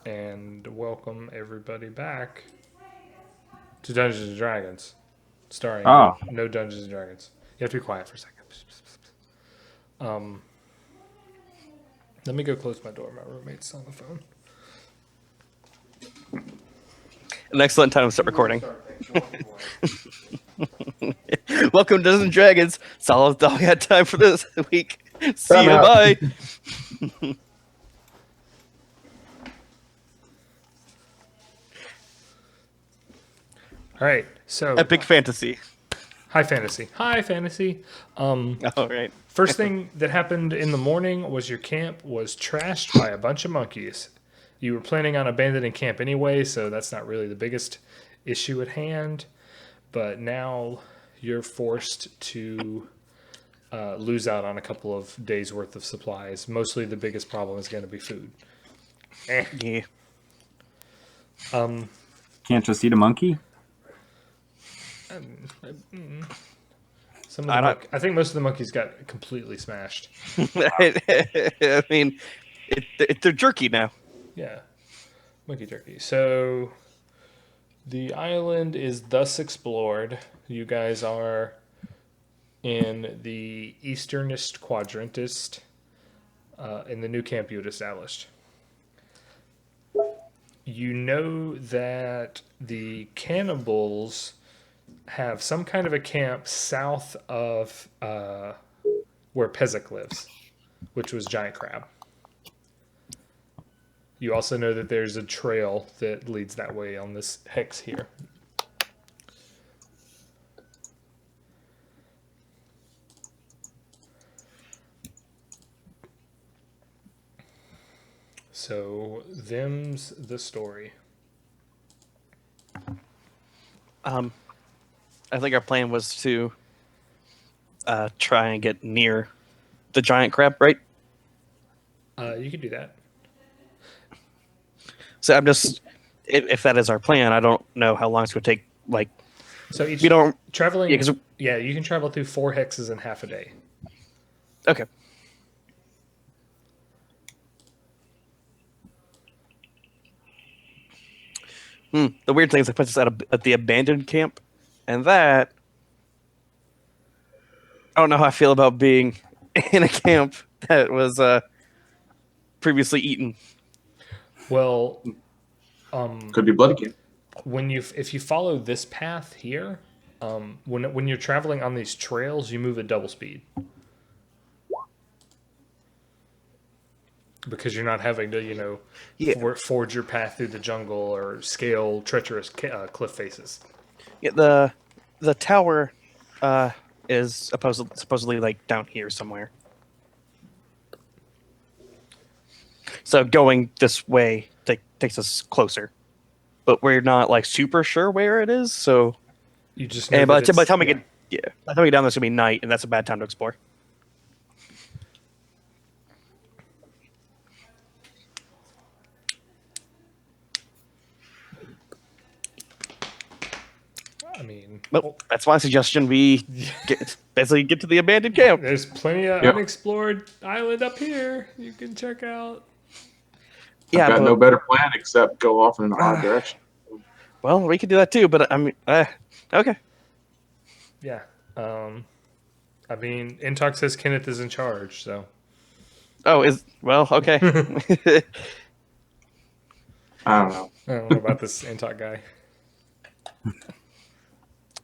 and welcome everybody back to Dungeons and Dragons, starring Oh, no Dungeons and Dragons. You have to be quiet for a second. Um, Let me go close my door. My roommate's on the phone. An excellent time to start recording. Welcome to Dungeons and Dragons. That's all we had time for this week. See you. Bye. All right, so Epic fantasy. Hi fantasy. Hi fantasy. All right. First thing that happened in the morning was your camp was trashed by a bunch of monkeys. You were planning on abandoning camp anyway, so that's not really the biggest issue at hand. But now you're forced to lose out on a couple of days worth of supplies. Mostly the biggest problem is going to be food. Yeah. can't just eat a monkey? I think most of the monkeys got completely smashed. I mean, they're jerky now. Yeah, monkey turkey. So the island is thus explored. You guys are in the easternest quadrantist in the new camp you had established. You know that the cannibals have some kind of a camp south of where Pezek lives, which was Giant Crab. You also know that there's a trail that leads that way on this hex here. So, them's the story. I think our plan was to try and get near the giant crab, right? You can do that. So I'm just, if that is our plan, I don't know how long it's going to take. Like, So each we don't. traveling. Yeah, 'cause- Yeah, you can travel through 4 hexes in half a day. Okay. The weird thing is, it puts us at the abandoned camp, and that I don't know how I feel about being in a camp that was previously eaten. Well, Could be blood again. if you follow this path here, when you're traveling on these trails, you move at double speed because you're not having to forge your path through the jungle or scale treacherous cliff faces. Yeah, the tower is supposedly like down here somewhere. So going this way takes us closer, but we're not like super sure where it is. So, You just know and by that the time we it's- by the time we get down, there's gonna be night, and that's a bad time to explore. I mean, Well, that's my suggestion. We basically get to the abandoned camp. there's plenty of Yep. unexplored island up here you can check out. Yeah, I've got but, no better plan except go off in an odd direction. well, we could do that too. But I mean, okay. Yeah. I mean, Intalk says Kenneth is in charge, so. Oh, okay. I don't know. I don't know about this Intalk guy.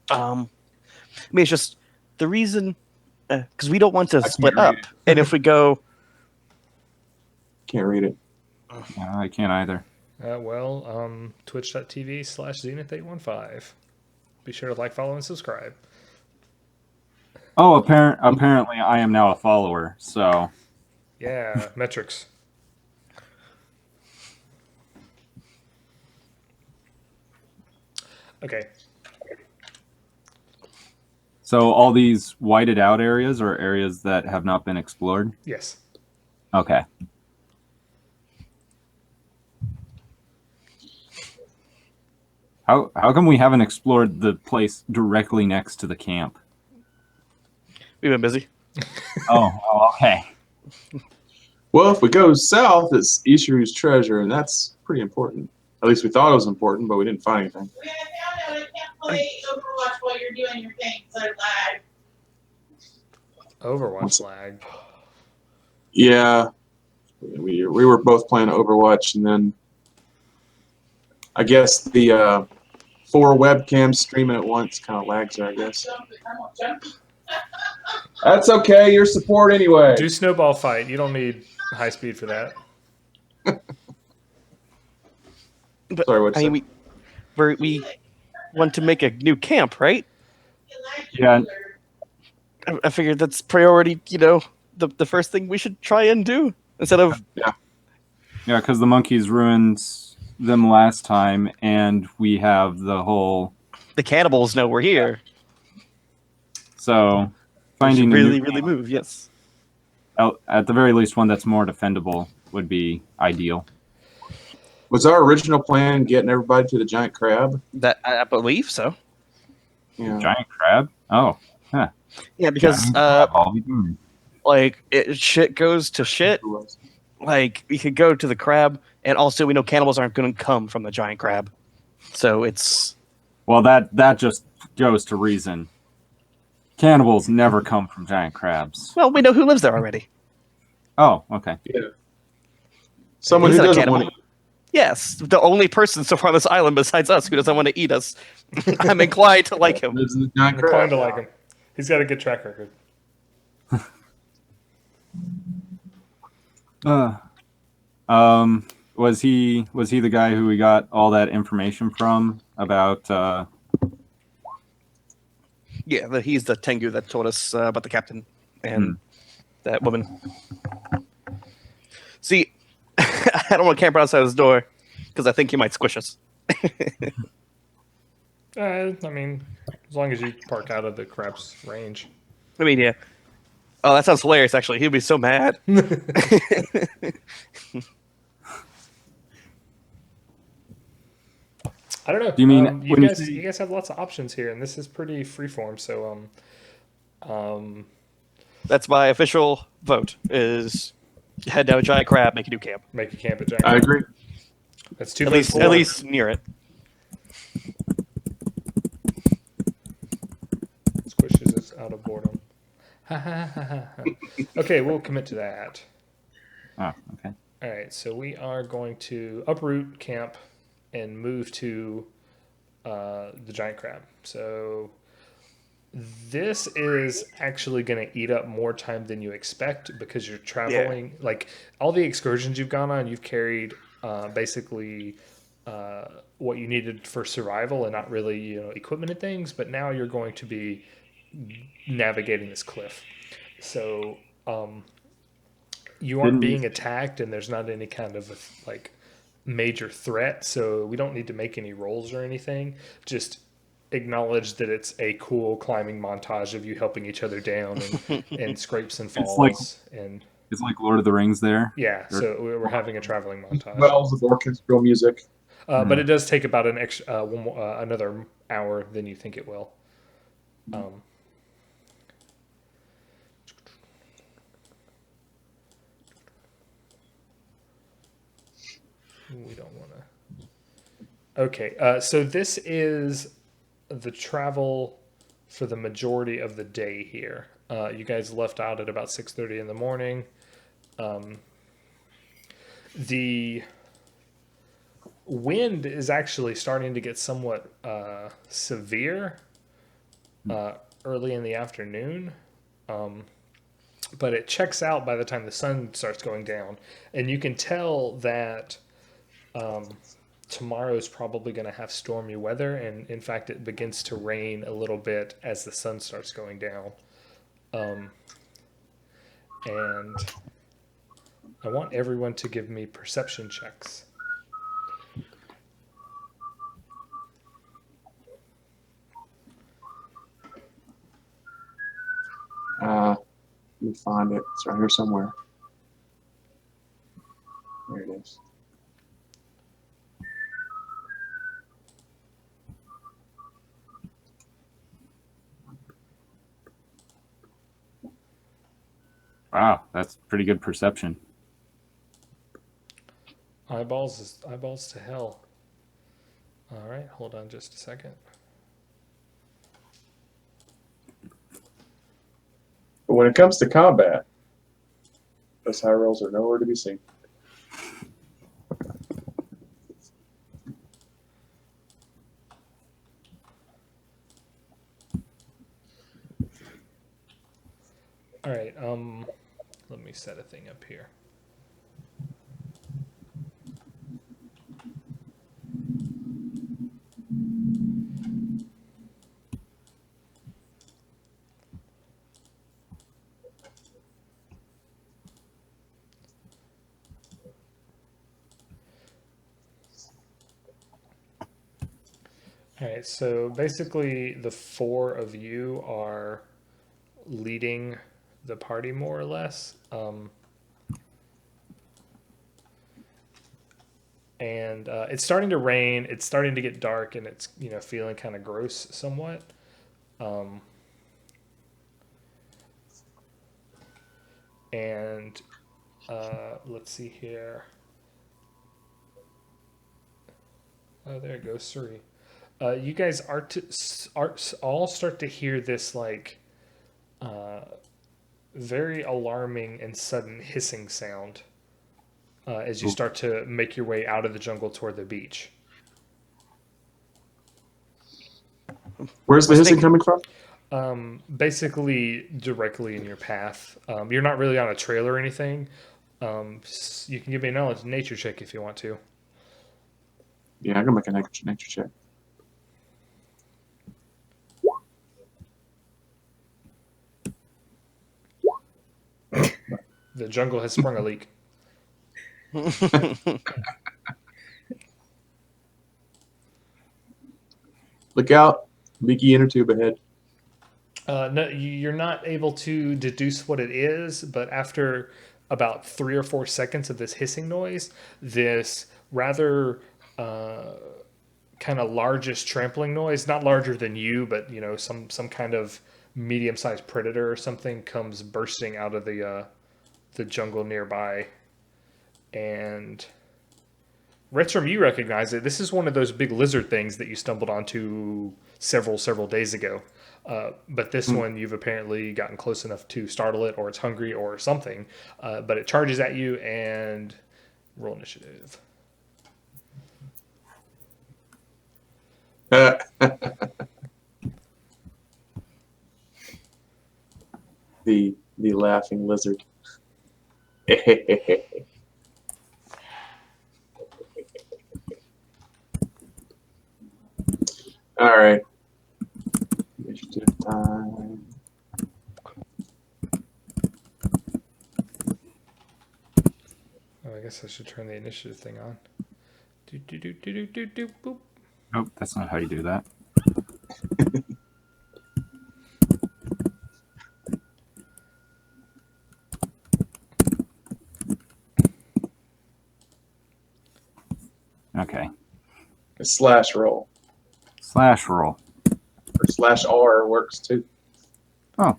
I mean, it's just the reason because we don't want to split read up, it. and if we go, Can't read it. Yeah, I can't either. Twitch.tv/Zenith815. Be sure to like, follow, and subscribe. Oh, apparently I am now a follower, so Yeah, metrics. Okay. so all these whited out areas are areas that have not been explored? Yes. Okay. How come we haven't explored the place directly next to the camp? we've been busy. Oh, okay. Well, if we go south, it's Ishiru's treasure, and that's pretty important. At least we thought it was important, but we didn't find anything. We I found out I can't play Overwatch while you're doing your thing, so lag. Overwatch lag. Yeah, we were both playing Overwatch, and then I guess the 4 webcams streaming at once kind of lags her, I guess. That's okay. Your support anyway. Do snowball fight. You don't need high speed for that. But, Sorry, what'd I you mean, we want to make a new camp, right? Yeah. I figured that's priority. You know, the first thing we should try and do instead of Yeah, because the monkeys ruined them last time, and we have the whole. the cannibals know we're here. So We should finding a really, new really move. Yes. at the very least one that's more defendable would be ideal. Was our original plan getting everybody to the giant crab? That I believe so. Yeah. Giant crab? Oh, huh. Yeah, because Giant crab, all we do. like shit goes to shit. Who was? Like we could go to the crab, and also we know cannibals aren't going to come from the giant crab, so it's Well, that just goes to reason. Cannibals never come from giant crabs. well, we know who lives there already. Oh, okay. Yeah. Someone He's who not a doesn't cannibal. want to. Yes, the only person so far on this island besides us who doesn't want to eat us. I'm inclined to like him. Lives in the giant I'm crab. inclined to like him. He's got a good track record. Was he the guy who we got all that information from about? Yeah, he's the Tengu that told us about the captain and that woman. See, I don't want to camp outside his door because I think he might squish us. I mean, as long as you park out of the crab's range. I mean, yeah. Oh, that sounds hilarious. Actually, he'd be so mad. I don't know. Do you mean you when you guys? say- You guys have lots of options here, and this is pretty freeform. So, That's my official vote: is head down a giant crab, make a new camp. make a camp at Giant. I agree. That's 2 At for least, 4. at least near it. Squishes us out of boredom. Okay, we'll commit to that. Oh, okay. All right, so we are going to uproot camp and move to the giant crab. So this is actually going to eat up more time than you expect because you're traveling. Like all the excursions you've gone on, you've carried basically what you needed for survival and not really equipment and things. But now you're going to be navigating this cliff. So you aren't being attacked, and there's not any kind of like major threat, so we don't need to make any rolls or anything. Just acknowledge that it's a cool climbing montage of you helping each other down and scrapes and falls. It's like Lord of the Rings there. Yeah, so we're having a traveling montage. Wells of orchestral music. But it does take about an extra another hour than you think it will. We don't want to. Okay, so this is the travel for the majority of the day here. You guys left out at about 6:30 in the morning. The wind is actually starting to get somewhat severe early in the afternoon. But it checks out by the time the sun starts going down. And you can tell that tomorrow's probably going to have stormy weather. And in fact, it begins to rain a little bit as the sun starts going down. And I want everyone to give me perception checks. Let me find it. It's right here somewhere. There it is. Wow, that's pretty good perception. Eyeballs to hell. All right, hold on just a second. But when it comes to combat, those high rolls are nowhere to be seen. All right, let me set a thing up here. All right, so basically the four of you are leading the party more or less. And it's starting to rain. It's starting to get dark, and it's feeling kind of gross somewhat. And let's see here. Oh, there it goes, Suri. You guys are all start to hear this like very alarming and sudden hissing sound as you start to make your way out of the jungle toward the beach. Where's the hissing coming from? Basically directly in your path. You're not really on a trail or anything. You can give me a knowledge nature check if you want to. Yeah, I'm gonna make a nature check. The jungle has sprung a leak. Look out, leaky inner tube ahead. No, you're not able to deduce what it is, but after about 3 or 4 seconds of this hissing noise, this rather kind of largest trampling noise, not larger than you, but some kind of medium-sized predator or something comes bursting out of the jungle nearby. And Retrum, you recognize it. This is one of those big lizard things that you stumbled onto several days ago. But this one, you've apparently gotten close enough to startle it, or it's hungry, or something. But it charges at you, and roll initiative. The laughing lizard. All right. Initiative time. Oh, I guess I should turn the initiative thing on. Boop. Nope, that's not how you do that. Okay. A slash roll. Slash roll. Or slash R works too. Oh.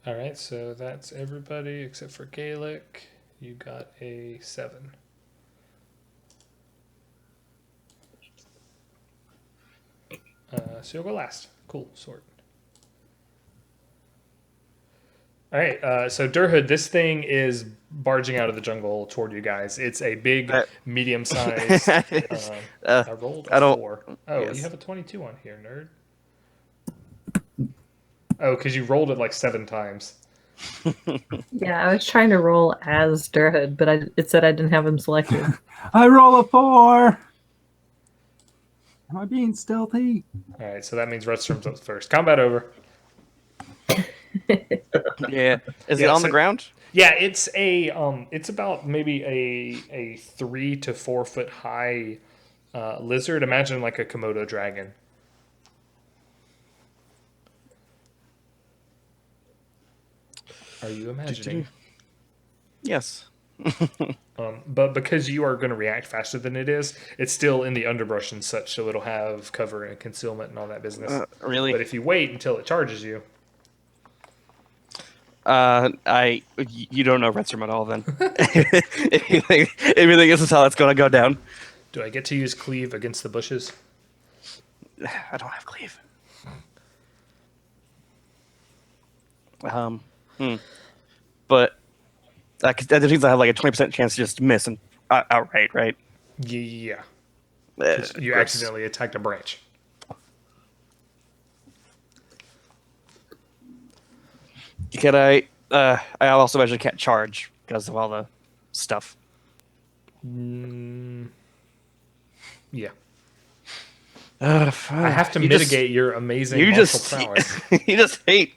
All right, so that's everybody except for Gaelic. You got a 7. So you'll go last. Cool, sort. All right, so Durhood, this thing is barging out of the jungle toward you guys. It's a big, medium-sized. I rolled a 4. Oh, yes. You have a 22 on here, nerd. Oh, because you rolled it like 7 times. Yeah, I was trying to roll as Durhood, but it said I didn't have him selected. I roll a 4. Am I being stealthy? All right, so that means Redstrom's up first. Combat over. Yeah. Is it Yeah, on so- the ground? Yeah, it's it's about maybe a 3 to 4 foot high lizard. Imagine like a Komodo dragon. Are you imagining? Yes. But because you are going to react faster than it is, it's still in the underbrush and such, so it'll have cover and concealment and all that business. Really? But if you wait until it charges you, You don't know Redstone at all. Then everything is how that's gonna go down. do I get to use cleave against the bushes? I don't have cleave. But that means I have like a 20% chance to just miss and outright, right? Yeah. Uh, You gross. accidentally attacked a branch. Can I? I also actually can't charge because of all the stuff. Yeah. I I have to mitigate your amazing You martial just prowess. you just hate.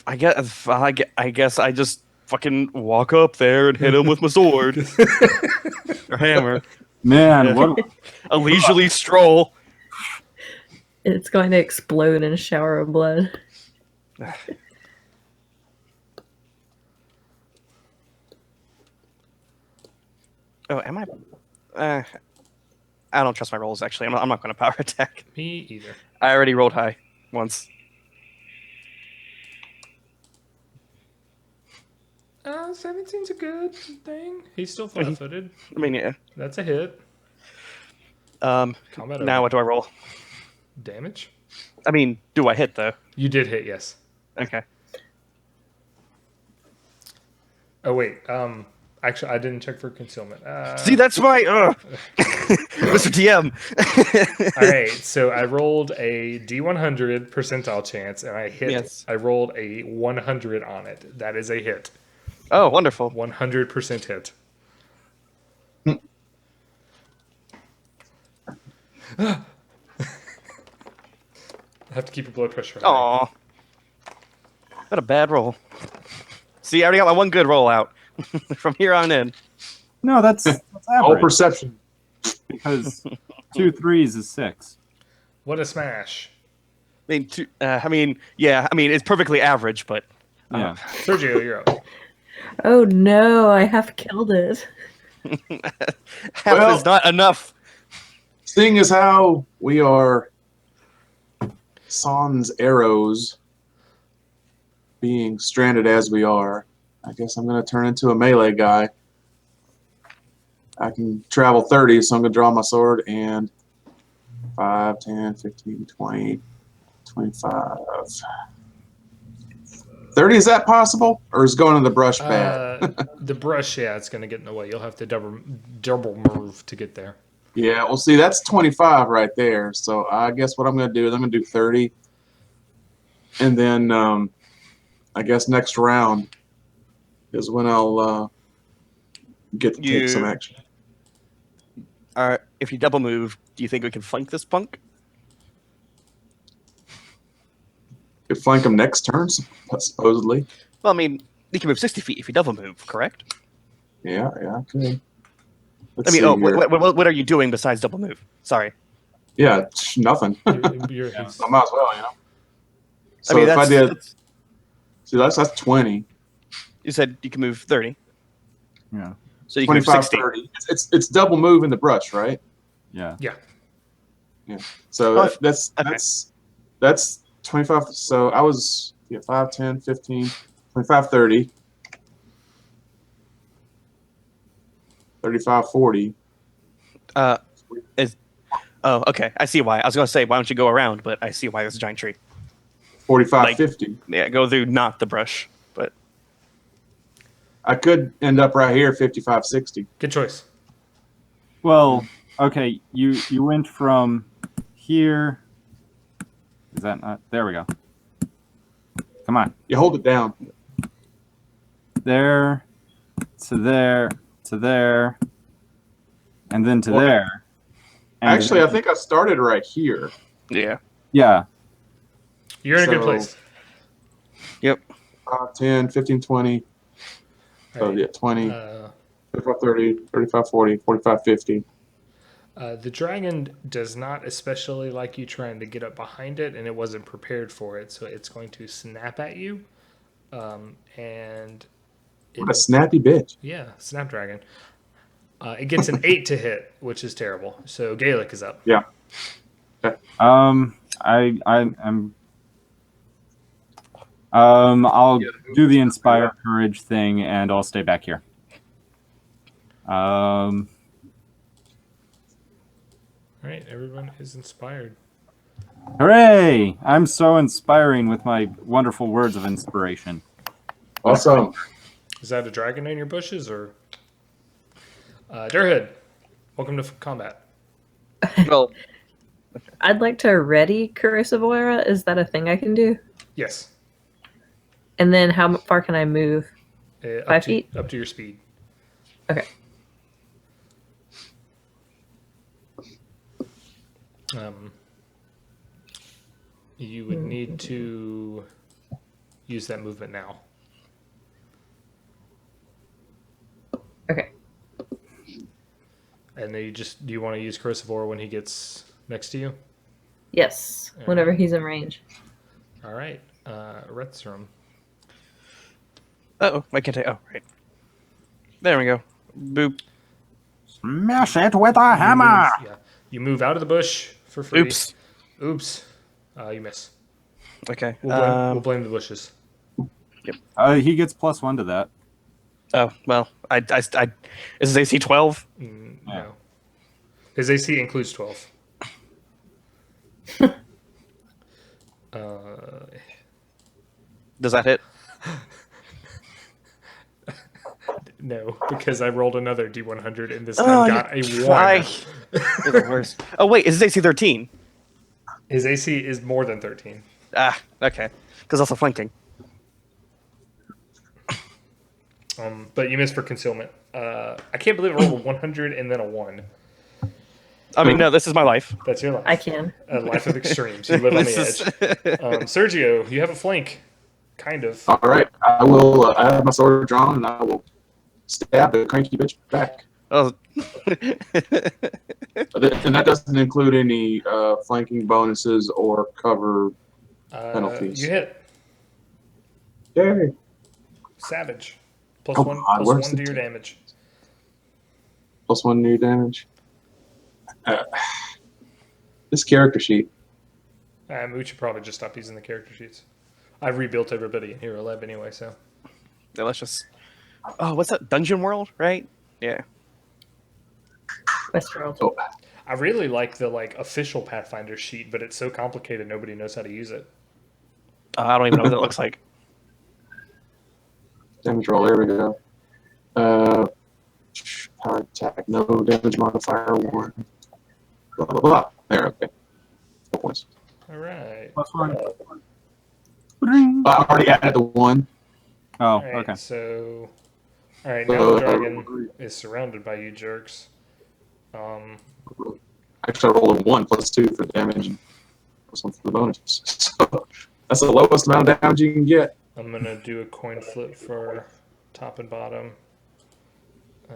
I guess I just fucking walk up there and hit him with my sword or hammer. Man, Yeah. what? A leisurely stroll. It's going to explode in a shower of blood. Oh, am I? I don't trust my rolls. Actually, I'm not going to power attack. Me either. I already rolled high once. 17's a good thing. He's still flat-footed. I mean, yeah. That's a hit. Combat Now over. what do I roll? Damage? I mean, do I hit though? You did hit, yes. Okay. Oh, wait. Actually, I didn't check for concealment. See, that's my Mr. DM. All right, so I rolled a D100 percentile chance, and I hit. Yes. I rolled a 100 on it. That is a hit. Oh, wonderful. 100% hit. I have to keep your blood pressure high. Aw. What a bad roll. See, I already got my one good roll out. From here on in. No, that's All average. perception. Because 2 3s is 6. What a smash. Yeah, it's perfectly average, but Yeah. Sergio, you're up. Oh no, I have killed it. half Well- is not enough. Seeing as how we are sans arrows, being stranded as we are, I guess I'm going to turn into a melee guy. I can travel 30, so I'm going to draw my sword and 5, 10, 15, 20, 25. 30, is that possible? Or is going in the brush bad? The brush, yeah, it's going to get in the way. You'll have to double move to get there. Yeah, well, see, that's 25 right there. So I guess what I'm going to do is I'm going to do 30. And then I guess next round is when I'll get to take some action. If you double move, do you think we can flank this punk? Could flank him next turn, supposedly. Well, I mean, you can move 60 feet if you double move, correct? Yeah, I could. Let's I mean, see here. what are you doing besides double move? Sorry. Yeah, nothing. I You're, might as well, you know. So I mean, if I did, that's- see, that's 20. You said you can move 30, Yeah. so you can move 25, 60. 30. It's double move in the brush, right? Yeah. So Oh, that's 25. So I was 5, 10, 15, 25, 30, 35, 40. Oh, okay. I see why. I was going to say, why don't you go around? But I see why there's a giant tree. 45, Like- 50. Yeah, go through not the brush, but I could end up right here, 55, 60. good choice. Well, okay, you went from here. Is that not? There we go. Come on. You hold it down. There to there to there, and then to Well, there. And Actually, I think I started right here. yeah. yeah. You're in a good So- place. Yep. 5, 10, 15, 20. So All right. yeah, 20, Uh, 35, 30, 35, 40, 45, 50. the dragon does not especially like you trying to get up behind it, and it wasn't prepared for it, so it's going to snap at you. And What a snappy bitch. Yeah, Snapdragon. It gets an 8 to hit, which is terrible. So Gaelic is up. Yeah. I'll do the inspire courage thing, and I'll stay back here. All right, everyone is inspired. Hooray! I'm so inspiring with my wonderful words of inspiration. Awesome. Is that a dragon in your bushes or? Durhood, welcome to combat. Well, I'd like to ready Corrosive Aura. Is that a thing I can do? Yes. And then how far can I move? Up 5 to, feet? Up to your speed. Okay. You would need to use that movement now. Okay. And then do you want to use Corrosive Aura when he gets next to you? Yes. Whenever he's in range. All right. Rethrum. oh, I can't take. Oh, right. There we go. Boop. Smash it with a hammer! You move out of the bush for free. Oops. Oops. You miss. Okay. We'll blame the bushes. He gets +1 to that. Oh well. Is his AC 12? No. His AC includes 12. Does that hit? No, because I rolled another D100 and this time got a 1. You're the worst. Oh wait, is his AC 13? His AC is more than 13. Ah, okay. Because also flanking. But you missed for concealment. I can't believe I rolled a 100 and then a 1. I mean, no, this is my life. That's your life. I can. A life of extremes. You live on the This edge. Sergio, you have a flank. Kind of. All right. I will. I have my sword drawn, and I will stab the cranky bitch back. Oh. And that doesn't include any flanking bonuses or cover penalties. You hit. Yay. Savage. Oh, +1 God, where's to the your t- damage. +1 new damage. This character sheet. We should probably just stop using the character sheets. I've rebuilt everybody in Hero Lab anyway, so. Yeah, let's just. Oh, what's that? Dungeon World, right? Yeah. Westworld. Oh, I really like the official Pathfinder sheet, but it's so complicated nobody knows how to use it. I don't even know what that looks like. damage roll. There we go. Power attack. No damage modifier. 1. Blah blah blah. There. Okay. 4 points. All right. +1. I already added the 1. Oh, All right, okay. So, all right, now the dragon is surrounded by you jerks. Actually, I rolled a 1 +2 for damage and +1 for the bonus. So that's the lowest amount of damage you can get. I'm going to do a coin flip for top and bottom.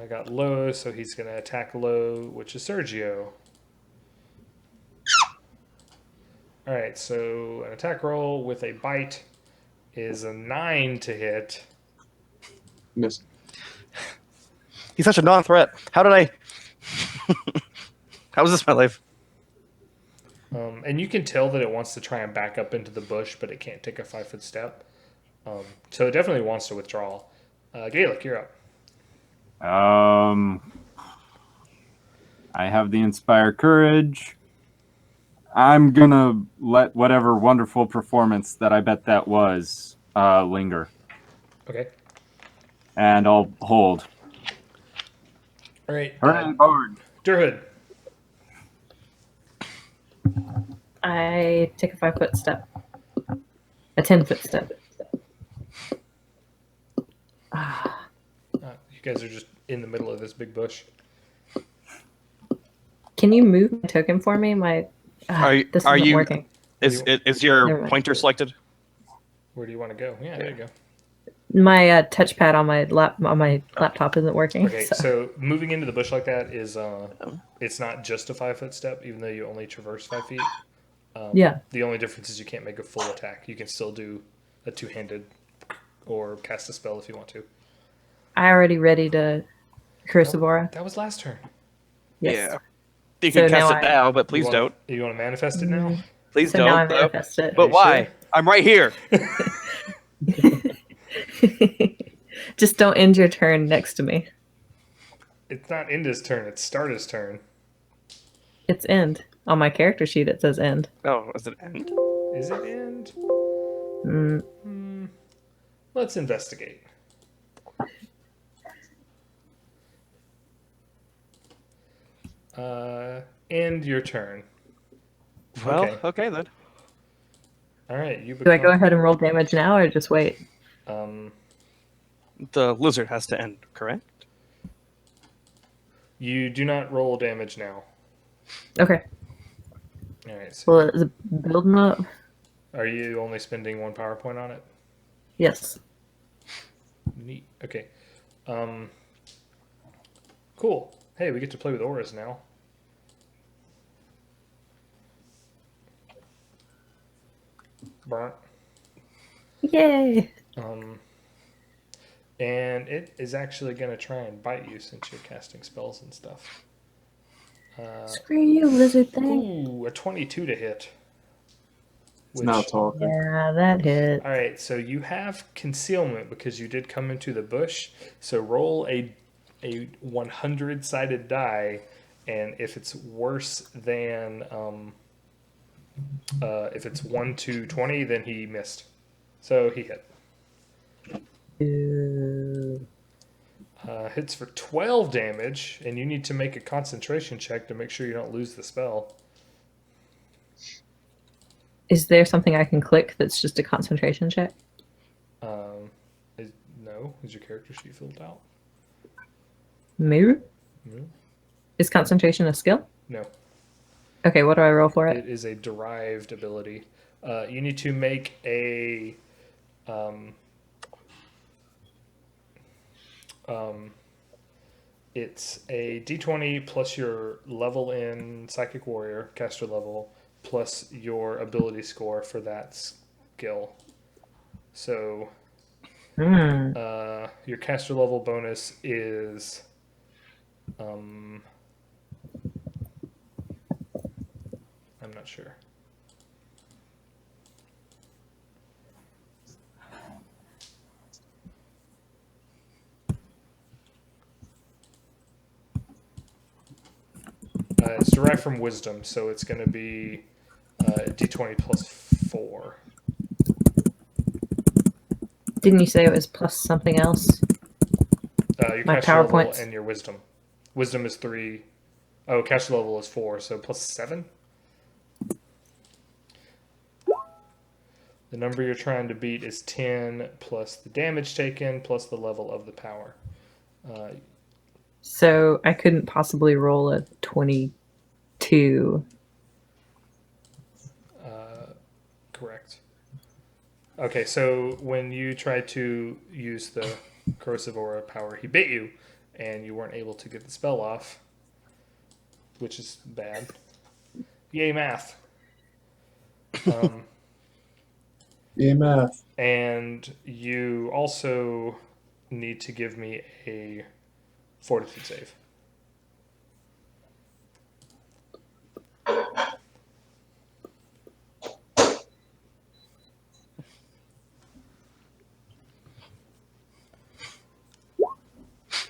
I got low, so he's going to attack low, which is Sergio. All right, so an attack roll with a bite is a 9 to hit. Miss. He's such a non-threat. How did I? How is this my life? And you can tell that it wants to try and back up into the bush, but it can't take a 5-foot step. So it definitely wants to withdraw. Gaelic, you're up. I have the Inspire Courage. I'm gonna let whatever wonderful performance that I bet that was linger. Okay. And I'll hold. All right. Turn forward. Durhood. I take a 5-foot step. A 10-foot step. You guys are just in the middle of this big bush. Can you move my token for me? This isn't you- working. Is Never your mind. pointer selected? Where do you want to go? Yeah, there you go. My touchpad on my laptop isn't working. Okay, so moving into the bush like that is it's not just a 5-foot step, even though you only traverse 5 feet. Yeah. The only difference is you can't make a full attack. You can still do a two-handed or cast a spell if you want to. I already ready to Curse of Aura. That was last turn. Yes. Yeah. You So can cast now it now, but You please wanna- don't. You want to manifest it now? Please So now I don't. though. manifest it. Are But you why? sure? I'm right here. Just don't end your turn next to me. It's not end his turn. It's start his turn. It's end. On my character sheet, it says end. Oh, is it end? Is it end? Mm, Let's investigate. End your turn. Well, okay then. All right, you do I become. go ahead and roll damage now, or just wait? The lizard has to end, correct? You do not roll damage now. Okay. All right. So Well, is it building up? are you only spending 1 power point on it? Yes. Neat. Okay. Cool. Hey, we get to play with auras now. Burnt. Yay! And it is actually going to try and bite you since you're casting spells and stuff. Screw you, lizard thing. Ooh, a 22 to hit. It's now talking. Yeah, that hit. All right, so you have concealment because you did come into the bush. So roll a 100-sided die, and if it's worse than if it's 1 to 20, then he missed. So he hit. Ooh. Hits for 12 damage, and you need to make a concentration check to make sure you don't lose the spell. Is there something I can click that's just a concentration check? No, is your character sheet filled out? Maybe. No. Is concentration a skill? No. Okay, what do I roll for it? It is a derived ability. You need to make a it's a d20 plus your level in Psychic Warrior, caster level, plus your ability score for that skill. So Hmm. your caster level bonus is I'm not sure. It's derived from wisdom, so it's going to be d20 plus 4. Didn't you say it was plus something else? Your My caster power level points. and your wisdom. Wisdom is 3. Oh, caster level is 4, so plus 7. The number you're trying to beat is 10 plus the damage taken plus the level of the power. So I couldn't possibly roll a 22. Correct. Okay, so when you tried to use the corrosive aura power, he bit you, and you weren't able to get the spell off, which is bad. Yay, math. Yeah, math. And you also need to give me a fortitude save.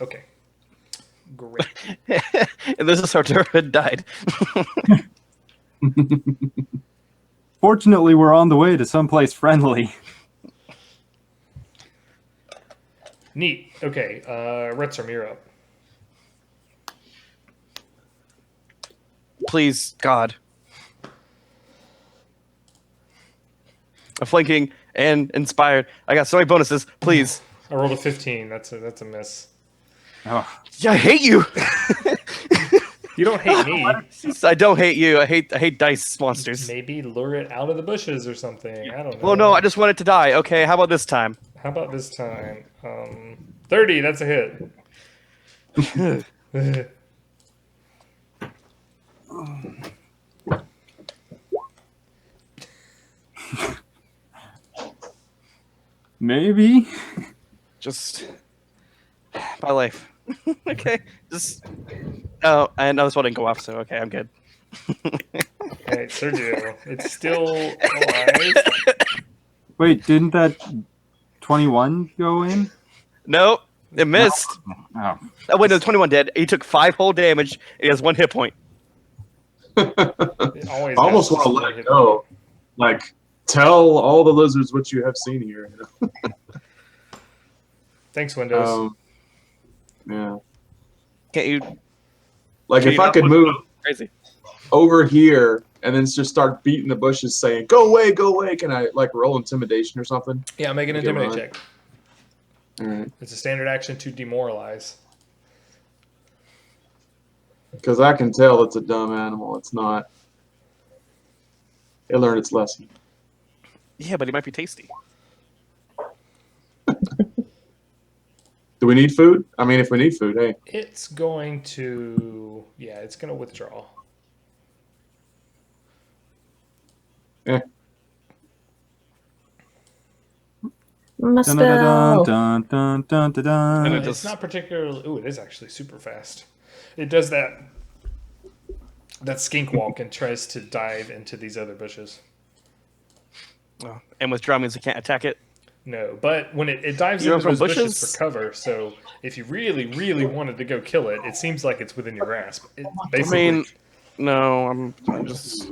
Okay. Great. And this is how Durham died. Fortunately, we're on the way to someplace friendly. Neat. Okay. Retsom, you're up. Please, God. A flanking and inspired. I got so many bonuses. Please. I rolled a 15. That's a miss. Oh, Yeah, I hate you. You don't hate me. I don't hate you. I hate dice monsters. Maybe lure it out of the bushes or something. I don't know. Well, no, I just want it to die. Okay, how about this time? How about this time? 30. That's a hit. maybe. Just my life. Okay, just. Oh, and this one didn't go off, so okay, I'm good. Okay, Sergio, it's still alive. Wait, didn't that 21 go in? No, it missed. Oh, Oh wait, no, 21 dead. He took 5 whole damage. He has 1 hit point. It I always almost has want to just let one it hit go. Like, tell all the lizards what you have seen here. Thanks, Windows. Yeah. Can't you? Like, Can if you I not could put- move Crazy. over here and then just start beating the bushes saying, go away, can I, like, roll intimidation or something? Yeah, make an Make it intimidate run. check. All right. It's a standard action to demoralize. Because I can tell it's a dumb animal. It's not. It learned its lesson. Yeah, but he might be tasty. Do we need food? I mean, if we need food, hey. It's going to, yeah, it's going to withdraw. Eh. dun, dun, Mustel. dun, dun, dun, dun, dun. And it It's just- not particularly. Ooh, it is actually super fast. It does that skink walk and tries to dive into these other bushes. Oh, and withdraw means he can't attack it. No, but when it dives You into run those from bushes bushes? for cover, so if you really, really wanted to go kill it, it seems like it's within your grasp. It basically, I mean, no, I'm just.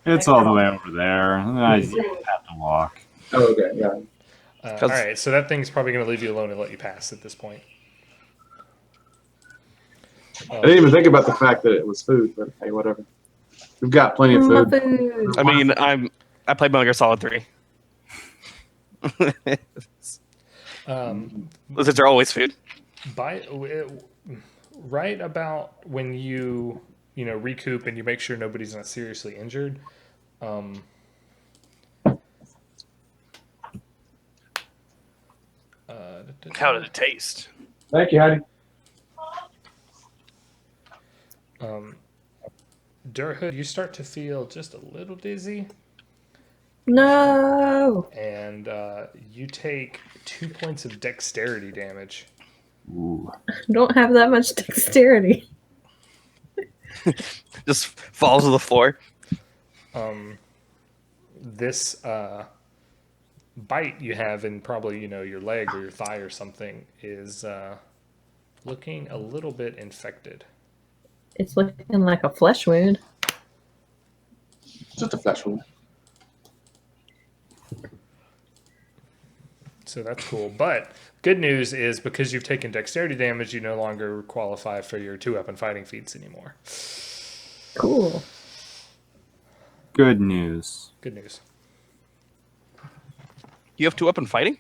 It's all the way over there. I have to walk. Oh, okay, yeah. all right. So that thing's probably going to leave you alone and let you pass at this point. I didn't even think about the fact that it was food, but hey, whatever. We've got plenty of food. Food. I mean, I played Metal Gear Solid 3. Lizards are always food. Right about when you recoup and you make sure nobody's not seriously injured. How did it taste? Thank you, Heidi. Durhood, you start to feel just a little dizzy, No. and you take 2 points of dexterity damage. Ooh. I don't have that much dexterity. Just falls to the floor. This bite you have in probably your leg or your thigh or something is looking a little bit infected. It's looking like a flesh wound. Just a flesh wound. So that's cool. But good news is because you've taken dexterity damage, you no longer qualify for your 2-weapon fighting feats anymore. Cool. Good news. Good news. You have 2-weapon fighting?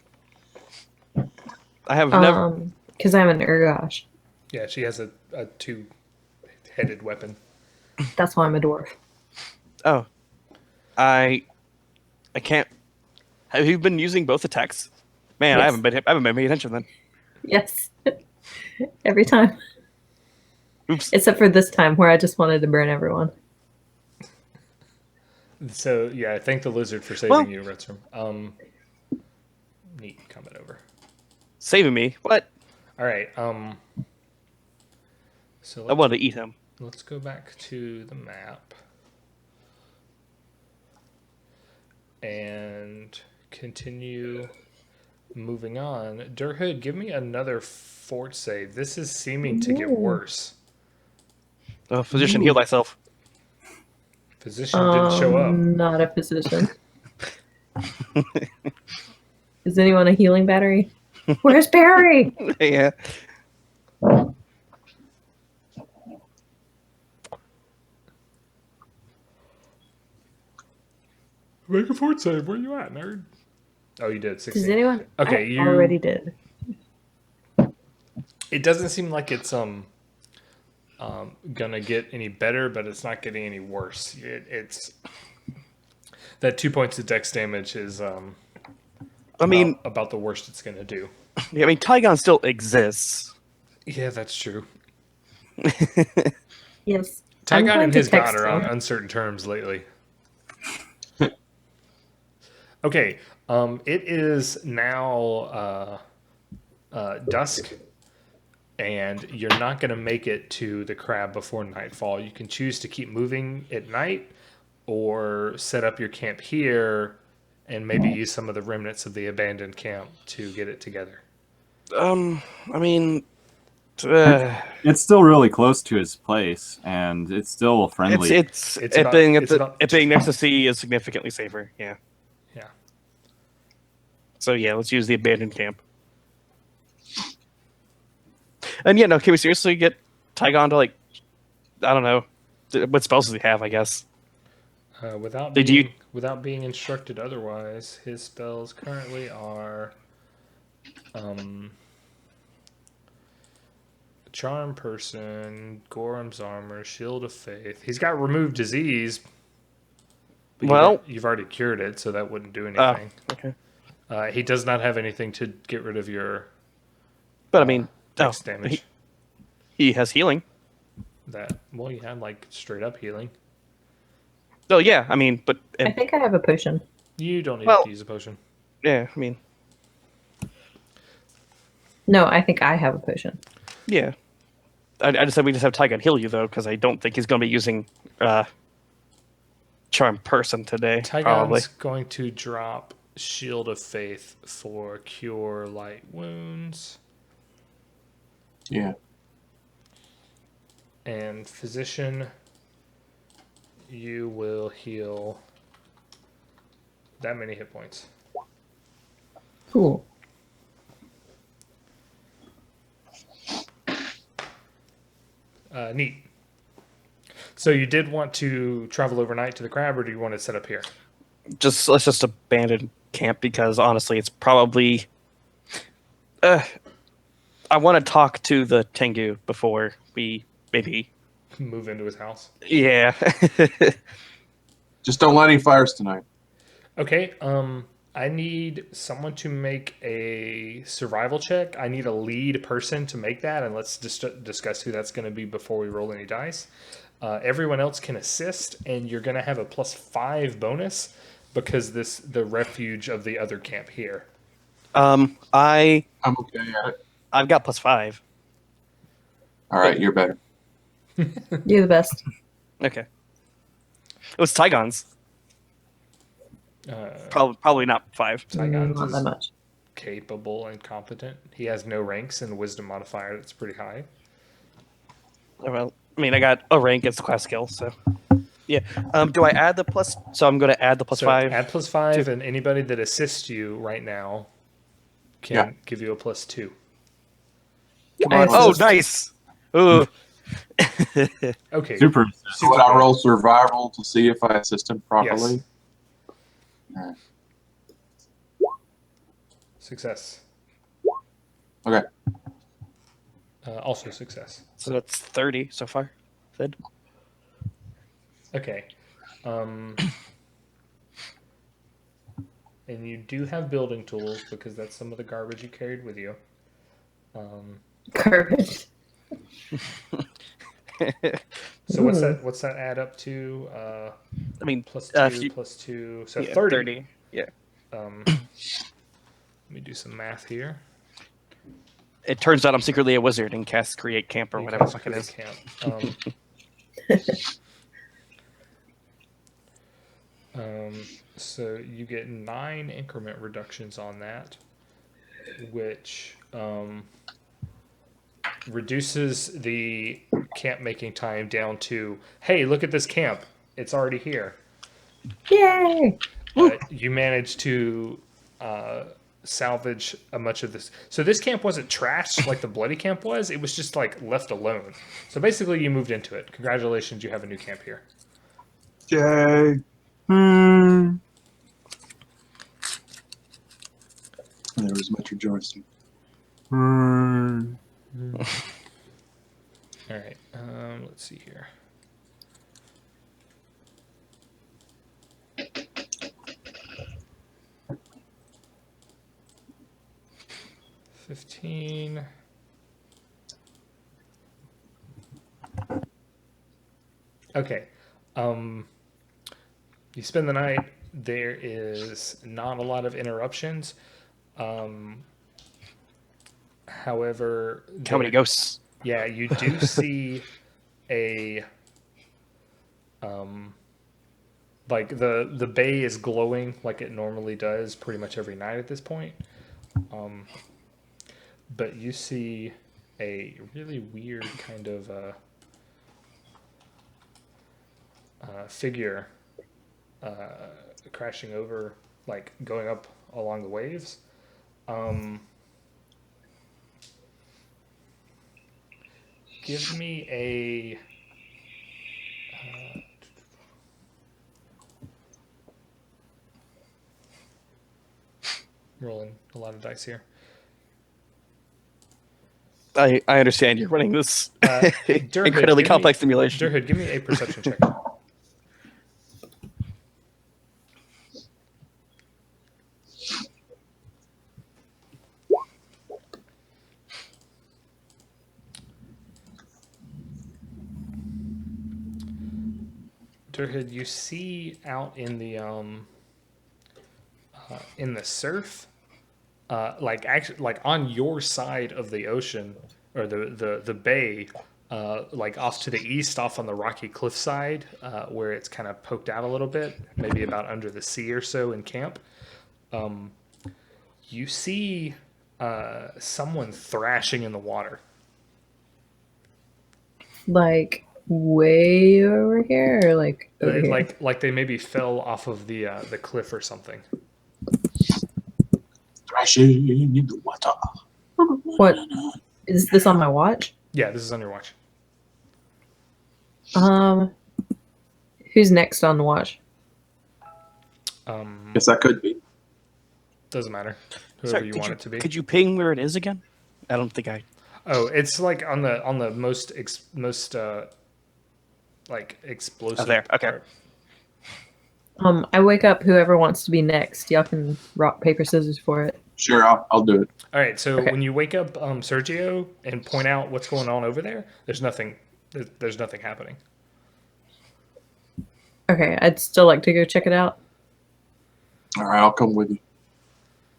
I have never. Because I'm an Urgosh. Yeah, she has a 2-headed weapon. That's why I'm a dwarf. Oh, I can't. Have you been using both attacks? Man, Yes. I haven't been paying attention then. Yes. Every time. Oops. Except for this time where I just wanted to burn everyone. So yeah, thank the lizard for saving Well- you, Retstrom. Neat comment over. Saving me. What? All right. So I wanted to eat him. let's go back to the map and continue moving on. Durhood, give me another fort save. This is seeming to get Ooh. worse. Oh, physician, heal thyself. Physician didn't show up. Not a physician. Is anyone a healing battery? Where's Barry? Yeah. Make a fort save. Where you at, nerd? Oh, you did. 16. Does anyone? Okay, I you already did. It doesn't seem like it's gonna get any better, but it's not getting any worse. It's that 2 points of dex damage is I mean, about the worst it's gonna do. yeah, I mean, Tygon still exists. Yeah, that's true. Yes. I'm Tygon going and to his god text are on him. uncertain terms lately. Okay, it is now dusk. and you're not going to make it to the crab before nightfall. You can choose to keep moving at night or set up your camp here and maybe use some of the remnants of the abandoned camp to get it together. I mean, It's still really close to his place, and it's still friendly. it's It's it about- being it's about- it being next to sea is significantly safer. Yeah. Yeah. So yeah, let's use the abandoned camp. And yeah, no, can we seriously get Tygon to like, I don't know, what spells does he have? I guess. Without Did being, you- without being instructed otherwise, his spells currently are Charm Person, Gorham's Armor, Shield of Faith. He's got Remove Disease. But Well- you've already cured it, so that wouldn't do Oh, anything. okay. He does not have anything to get rid of your But I mean, dex damage. he has healing. Well, you had like straight up healing. Oh yeah, I mean, but I think I have a potion. You don't need Well- to use a potion. yeah, I mean, No, I think I have a potion. yeah. I just said we just have Tygon heal you though, because I don't think he's going to be using Charm Person today. Probably. Tygon's going to drop Shield of Faith for Cure Light Wounds. Yeah. And Physician, you will heal that many hit points. Cool. Neat. So you did want to travel overnight to the crab, or do you want to set up here? Let's just abandon camp because honestly, it's probably. I want to talk to the Tengu before we maybe. Move into his house. Yeah. Just don't light any fires tonight. Okay. I need someone to make a survival check. I need a lead person to make that, and let's discuss who that's going to be before we roll any dice. Everyone else can assist, and you're going to have a +5 bonus because the refuge of the other camp here. I'm okay at it. I've got +5. All right, you're better. You're the best. Okay. It was Tygon's. Probably not 5. Tygon's Not that is much. capable and competent. He has no ranks and wisdom modifier that's pretty high. Well, I mean, I got a rank as a class skill, so yeah. Do I add the plus? So I'm going to add the +5. So add +5, and anybody that assists you right now can give you a +2. Come on. I Oh, assist. nice. Ooh. Okay. Super. So would I roll survival to see if I assist him properly? Success. Okay. Also success. So that's 30 so far. Sid? Okay. And you do have building tools because that's some of the garbage you carried with you. Garbage. So what's that add up to? I mean, +2, if you- +2, so yeah, 30. Yeah. Let me do some math here. It turns out I'm secretly a wizard and cast Create Camp or You whatever the cast fuck it is. Camp. So you get 9 increment reductions on that, which reduces the camp making time down to, hey, look at this camp. It's already here. Yay! You managed to salvage a much of this. So this camp wasn't trashed like the bloody camp was. It was just like left alone. So basically you moved into it. Congratulations, you have a new camp here. Yay. There was much rejoicing. All right. Let's see here. $15. Okay. You spend the night. There is not a lot of interruptions. However, How many ghosts? Yeah, you do see a like the bay is glowing like it normally does pretty much every night at this point. But you see a really weird kind of figure crashing over, like going up along the waves. Give me a rolling a lot of dice here. I understand you're running this Durhood, incredibly give complex me, simulation. Durhood, give me a perception check. Durhood, you see out in the surf, like actually, like on your side of the ocean or the bay, like off to the east, off on the rocky cliffside, where it's kind of poked out a little bit, maybe about under the sea or so in camp. You see someone thrashing in the water. Like way over here, or like over here? Like they maybe fell off of the cliff or something. Thrashing in the water. What is this on my watch? Yeah, this is on your watch. Who's next on the watch? Yes, that could be. Doesn't matter. Whoever Sorry, you want it to be. Could you ping where it is again? I don't think I. Oh, it's like on the most like explosive. Oh, there. Okay. part. I wake up whoever wants to be next. Y'all can rock, paper, scissors for it. Sure, I'll do it. All right. So Okay. when you wake up, Sergio, and point out what's going on over there, there's nothing. There's nothing happening. Okay, I'd still like to go check it out. All right, I'll come with you.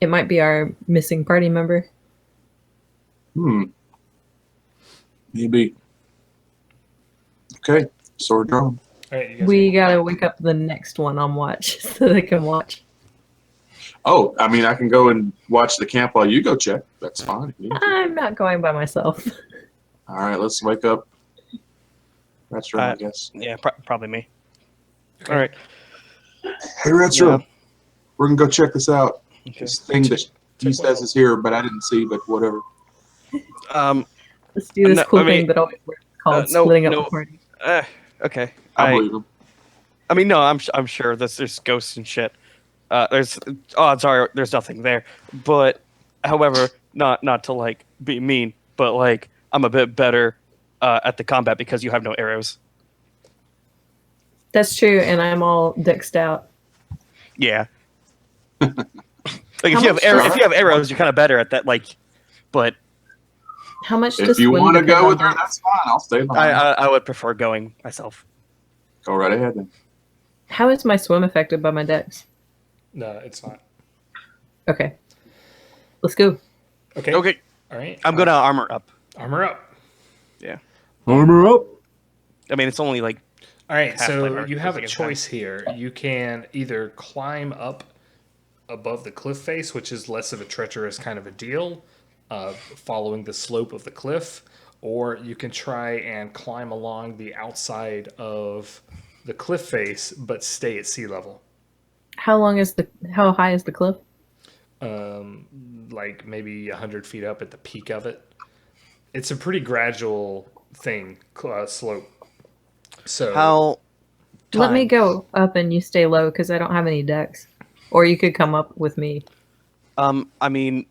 It might be our missing party member. Maybe. Okay, sword drawn. All right. You guys We gotta wake up the next one on watch so they can watch. Oh, I mean, I can go and watch the camp while you go check. That's fine. Yeah. I'm not going by myself. All right, let's wake up. That's right, I guess. Yeah, probably me. All right. Hey, Retro, we're gonna go check this out. Okay. This thing that he says is here, but I didn't see. But whatever. Let's do this No, cool I mean, thing that always works called no, splitting up no. the party. Okay. I believe him. I mean, no, I'm sure there's ghosts and shit. There's odds are there's nothing there, but however, not to like be mean, but like I'm a bit better at the combat because you have no arrows. That's true, and I'm all dexed out. Yeah. Like if How you have much arrows, does- if you have arrows, you're kind of better at that. Like, but How much If does you swim want to depend go on with her, dex? that's fine. I'll stay behind. I would prefer going myself. Go right ahead then. How is my swim affected by my dex? No, it's not. Okay. Let's go. Okay. Okay, All right. I'm gonna armor up. armor up. Yeah. Armor up. I mean, it's only like All right, Half my so arc you goes have a against choice here. You can either climb up above the cliff face, which is less of a treacherous kind of a deal, following the slope of the cliff, or you can try and climb along the outside of the cliff face, but stay at sea level. How high is the cliff? Like maybe 100 feet up at the peak of it. It's a pretty gradual thing, slope. So how. Let me time? go up and you stay low because I don't have any dex. Or you could come up with me. I mean,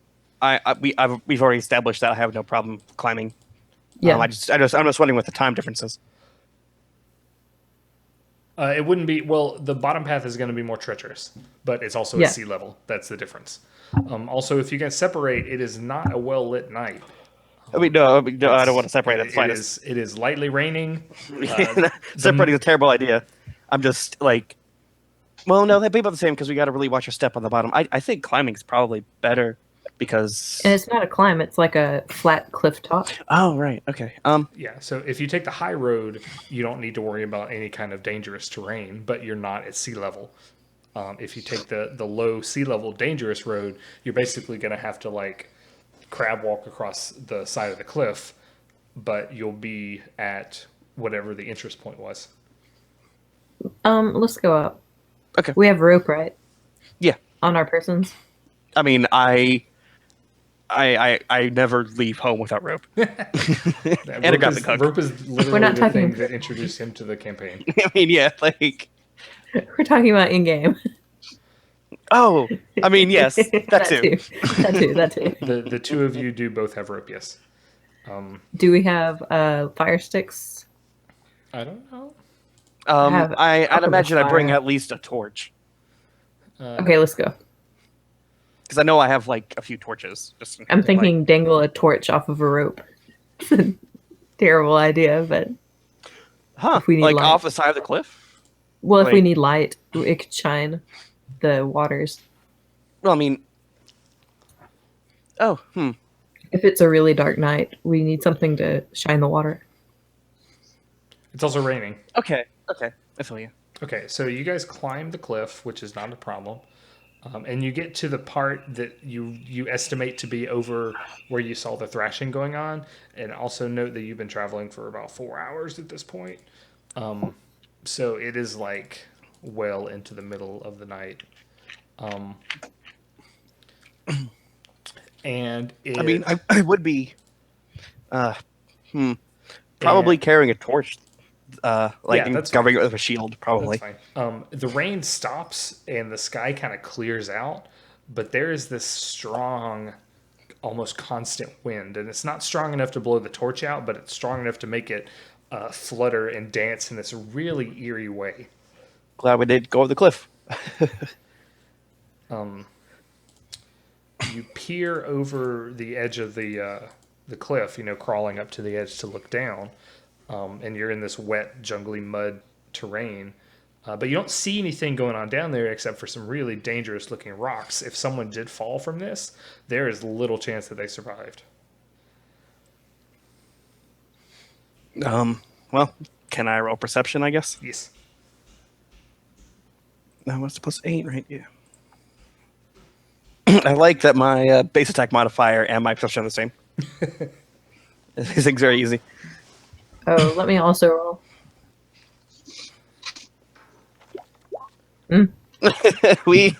we've already established that I have no problem climbing. Yeah. I'm just wondering what the time difference is. it wouldn't be, well, the bottom path is going to be more treacherous, but it's also Yeah. at sea level. That's the difference. Also, if you can separate, it is not a well lit night. I don't want to separate it. It is lightly raining. Separating is a terrible idea. I'm just like, well, no, they'd be about the same because we got to really watch our step on the bottom. I think climbing's probably better. because. And it's not a climb; it's like a flat cliff top. Oh right, okay. Yeah, so if you take the high road, you don't need to worry about any kind of dangerous terrain, but you're not at sea level. If you take the low sea level dangerous road, you're basically going to have to like crab walk across the side of the cliff, but you'll be at whatever the interest point was. Let's go up. Okay. We have rope, right? Yeah. On our persons. I mean, I never leave home without rope. And a grappling hook. Rope is literally We're not the talking- thing that introduced him to the campaign. I mean, yeah, like. We're talking about in game. Oh, I mean, yes, that too. That too. The two of you do both have rope, yes. Do we have fire sticks? I don't know. I'd alchemist imagine I bring fire. at least a torch Okay, let's go. because I know I have like a few torches. Just in I'm case, like- thinking dangle a torch off of a rope. Terrible idea, but huh? if we need Like light. off the side of the cliff. well, if we Wait. need light, it could shine the waters. Well, I mean. Oh, If it's a really dark night, we need something to shine the water. It's also raining. okay, I feel you. Okay, so you guys climb the cliff, which is not a problem. And you get to the part that you estimate to be over where you saw the thrashing going on. And also note that you've been traveling for about 4 hours at this point. So it is like well into the middle of the night. And it, I mean, I would be, probably carrying a torch, like Yeah, and that's covering it with a shield, probably. That's fine. The rain stops and the sky kind of clears out, but there is this strong, almost constant wind, and it's not strong enough to blow the torch out, but it's strong enough to make it flutter and dance in this really eerie way. Glad we did go over the cliff. You peer over the edge of the cliff, crawling up to the edge to look down, and you're in this wet, jungly mud terrain. But you don't see anything going on down there except for some really dangerous looking rocks. If someone did fall from this, there is little chance that they survived. Well, can I roll perception? I guess. Yes. No, what's the plus 8, right? Yeah. I like that my base attack modifier and my perception are the same. These things are very easy. Oh, let me also roll. We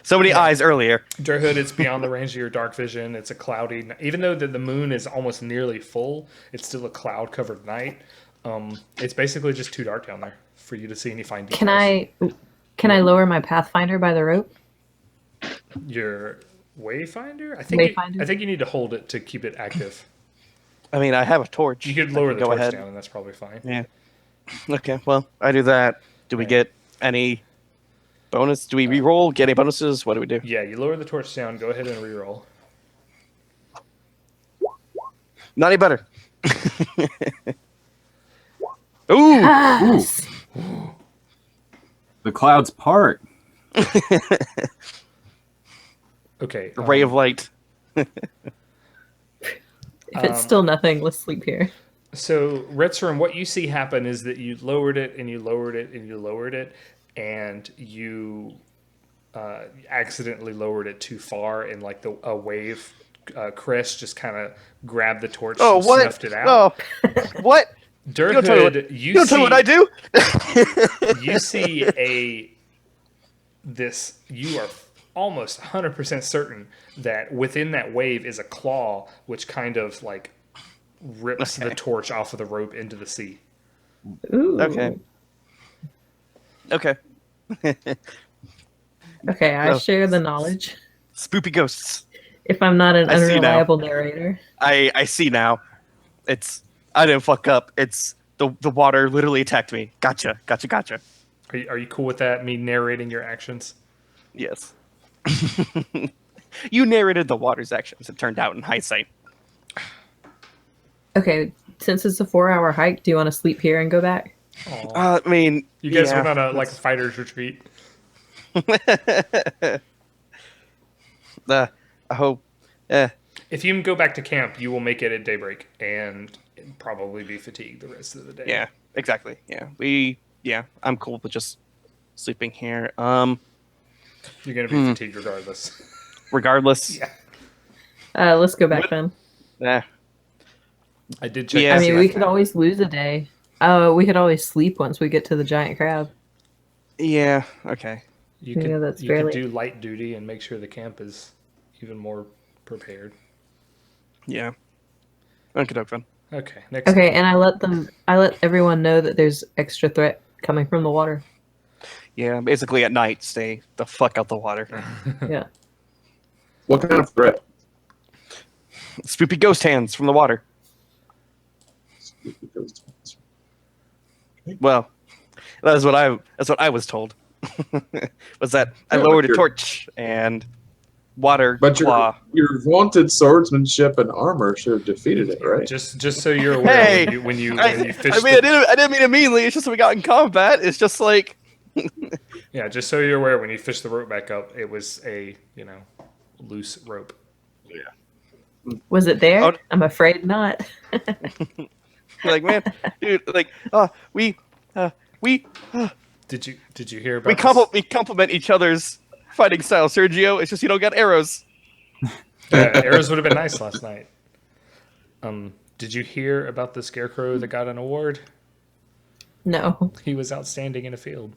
so many eyes earlier. Durhood, it's beyond the range of your dark vision. It's a cloudy, even though the moon is almost nearly full, it's still a cloud covered night. It's basically just too dark down there for you to see any fine details. Can I lower my pathfinder by the rope? Your wayfinder? I Wayfinder? think you need to hold it to keep it active. I mean, I have a torch. You could lower the Go torch ahead. down, and that's probably fine. Yeah. Okay. Well, I do that. Do we get any bonus? Do we re-roll? Get any bonuses? What do we do? Yeah, you lower the torch down. Go ahead and reroll. Not any better. Ooh. Yes! The clouds part. Okay. A ray of light. If it's still nothing, let's sleep here. So, Retzerum, what you see happen is that you lowered it, and you lowered it, and you lowered it, and you accidentally lowered it too far, and like a wave crest just kind of grabbed the torch Oh, and what? snuffed it out. Oh, what? Durhood, You don't tell me what I do? you see you are almost 100% certain that within that wave is a claw which kind of like rips the torch off of the rope into the sea. Ooh. Okay. Okay. Okay, I No. share the knowledge. Spoopy ghosts. If I'm not an I see now. unreliable narrator. I see now. I didn't fuck up. It's the water literally attacked me. Gotcha. Are you cool with that? Me narrating your actions? Yes. You narrated the water's actions, it turned out in hindsight. Okay, since it's a 4-hour hike, do you want to sleep here and go back? I mean, You guys yeah. went on a fighter's retreat. I hope If you go back to camp, you will make it at daybreak and probably be fatigued the rest of the day. Yeah, exactly. Yeah, I'm cool with just sleeping here. You're going to be fatigued regardless. Regardless. Yeah. Let's go back What- then. Yeah. I did check. Yeah. I to see mean, we if- could always lose a day. We could always sleep once we get to the giant crab. Yeah. Okay. You Yeah, could, that's you could fairly- do light duty and make sure the camp is even more prepared. Yeah. Okay, then. Okay, next. Okay, and I let everyone know that there's extra threat coming from the water. Yeah, basically at night, stay the fuck out the water. Yeah. What kind of threat? Spoopy ghost hands from the water. Well, that's what I was told. Was that I Yeah, lowered but a you're- torch and water But claw. your vaunted swordsmanship and armor should have defeated it, right? Just so you're aware, Hey! when you fish. I mean, I didn't mean it meanly. It's just we got in combat. It's just like Yeah, just so you're aware, when you fish the rope back up, it was a loose rope. Was it there? Oh. I'm afraid not. like man, dude, like we Did you hear about? we compliment each other's fighting style, Sergio. It's just you don't got arrows. Yeah, arrows would have been nice last night. Did you hear about the scarecrow that got an award? No. He was outstanding in a field.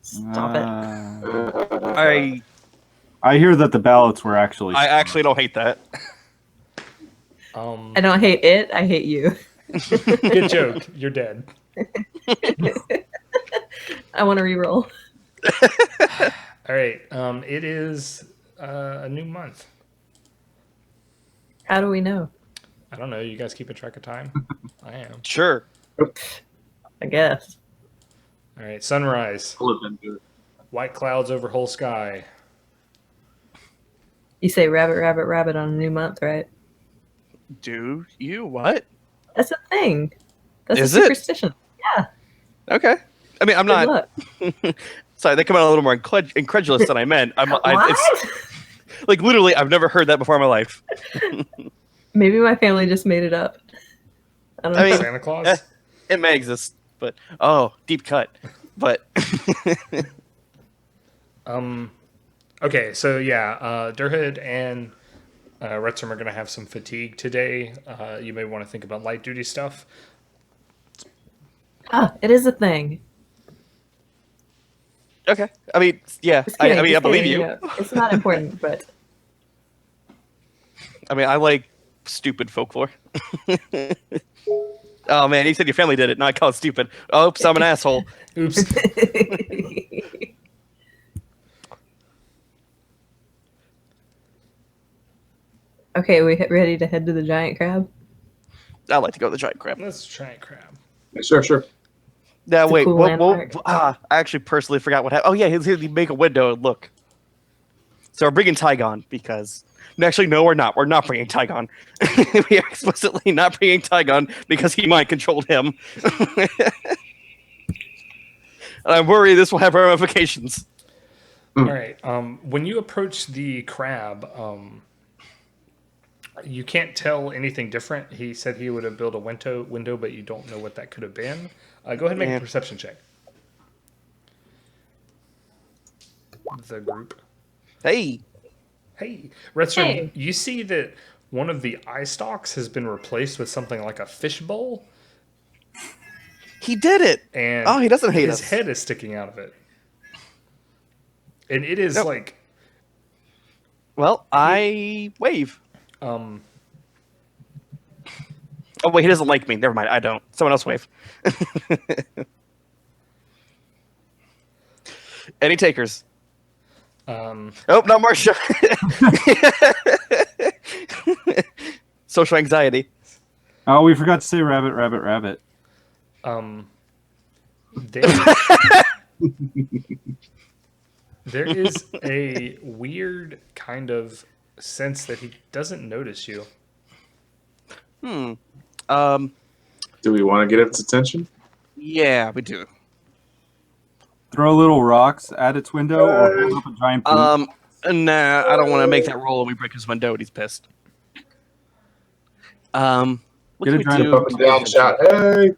Stop it. I hear that the ballots were actually. I actually don't hate that. I don't hate it. I hate you. Good joke. You're dead. I want to re-roll. All right. It is a new month. How do we know? I don't know. You guys keeping track of time? I am. Sure. I guess. All right. Sunrise. I'll have been good. White clouds over whole sky. You say rabbit, rabbit, rabbit on a new month, right? Do you what? That's a thing. That's Is a it? superstition. Yeah. Okay. I mean, I'm Good not. luck. Sorry, they come out a little more incredulous than I meant. What? It's like literally, I've never heard that before in my life. Maybe my family just made it up. I don't know. I mean- Santa Claus. It may exist, but deep cut. But Okay, so yeah, Durhood and Retsom are going to have some fatigue today. You may want to think about light duty stuff. It is a thing. okay. I mean, yeah. Just I kidding, mean, I just believe kidding, you. know. It's not important, but I mean, I like stupid folklore. Oh man, you said your family did it. Now I call it stupid. Oops, I'm an asshole. Oops. Okay, we ready to head to the giant crab? I like to go to the giant crab. Let's try and crab. Yeah, sure. Now It's a wait, cool what? landmark. I actually personally forgot what happened. Oh yeah, he'll make a window and look. So we're bringing Tygon because actually no, we're not. We're not bringing Tygon. We are explicitly not bringing Tygon because he mind controlled him. And I'm worried this will have ramifications. All right. When you approach the crab, you can't tell anything different. He said he would have built a window, but you don't know what that could have been. Go ahead and make Yeah. a perception check. The group. Hey, Hey, Retstrom, Hey. you see that one of the eye stalks has been replaced with something like a fishbowl, he did it. and Oh, he doesn't hate his us. head is sticking out of it, and it is Nope. like Well, I wave. um. Oh wait, he doesn't like me. Never mind. I don't. Someone else wave. Any takers? Oh, not Marcia. Social anxiety. Oh, we forgot to say rabbit, rabbit, rabbit. There, there is a weird kind of sense that he doesn't notice you. Hmm. Do we want to get its attention? Yeah, we do. Throw little rocks at its window or hold up a giant boot. Nah, I don't want to make that roll and we break his window and he's pissed. What Get can a we giant do? Jump up and down, shout, hey!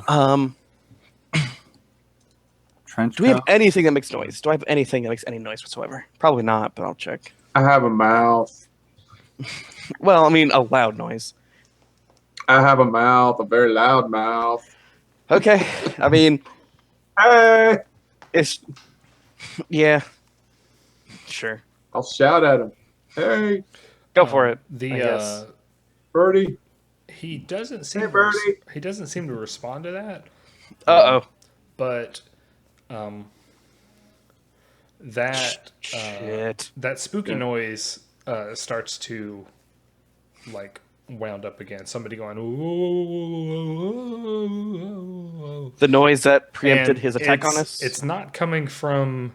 Um, Trench do we have coat. anything that makes noise? Do I have anything that makes any noise whatsoever? Probably not, but I'll check. I have a mouth. Well, I mean, a loud noise. I have a mouth, a very loud mouth. Okay, I mean, Hey! it's yeah, sure, I'll shout at him. Hey, go for it. The I guess. Birdie. he doesn't seem Hey, to Birdie. he doesn't seem to respond to that. Uh oh. But that Shit. that spooky noise starts to like wound up again. Somebody going ooh. The noise that preempted And his attack on it's- us. It's not coming from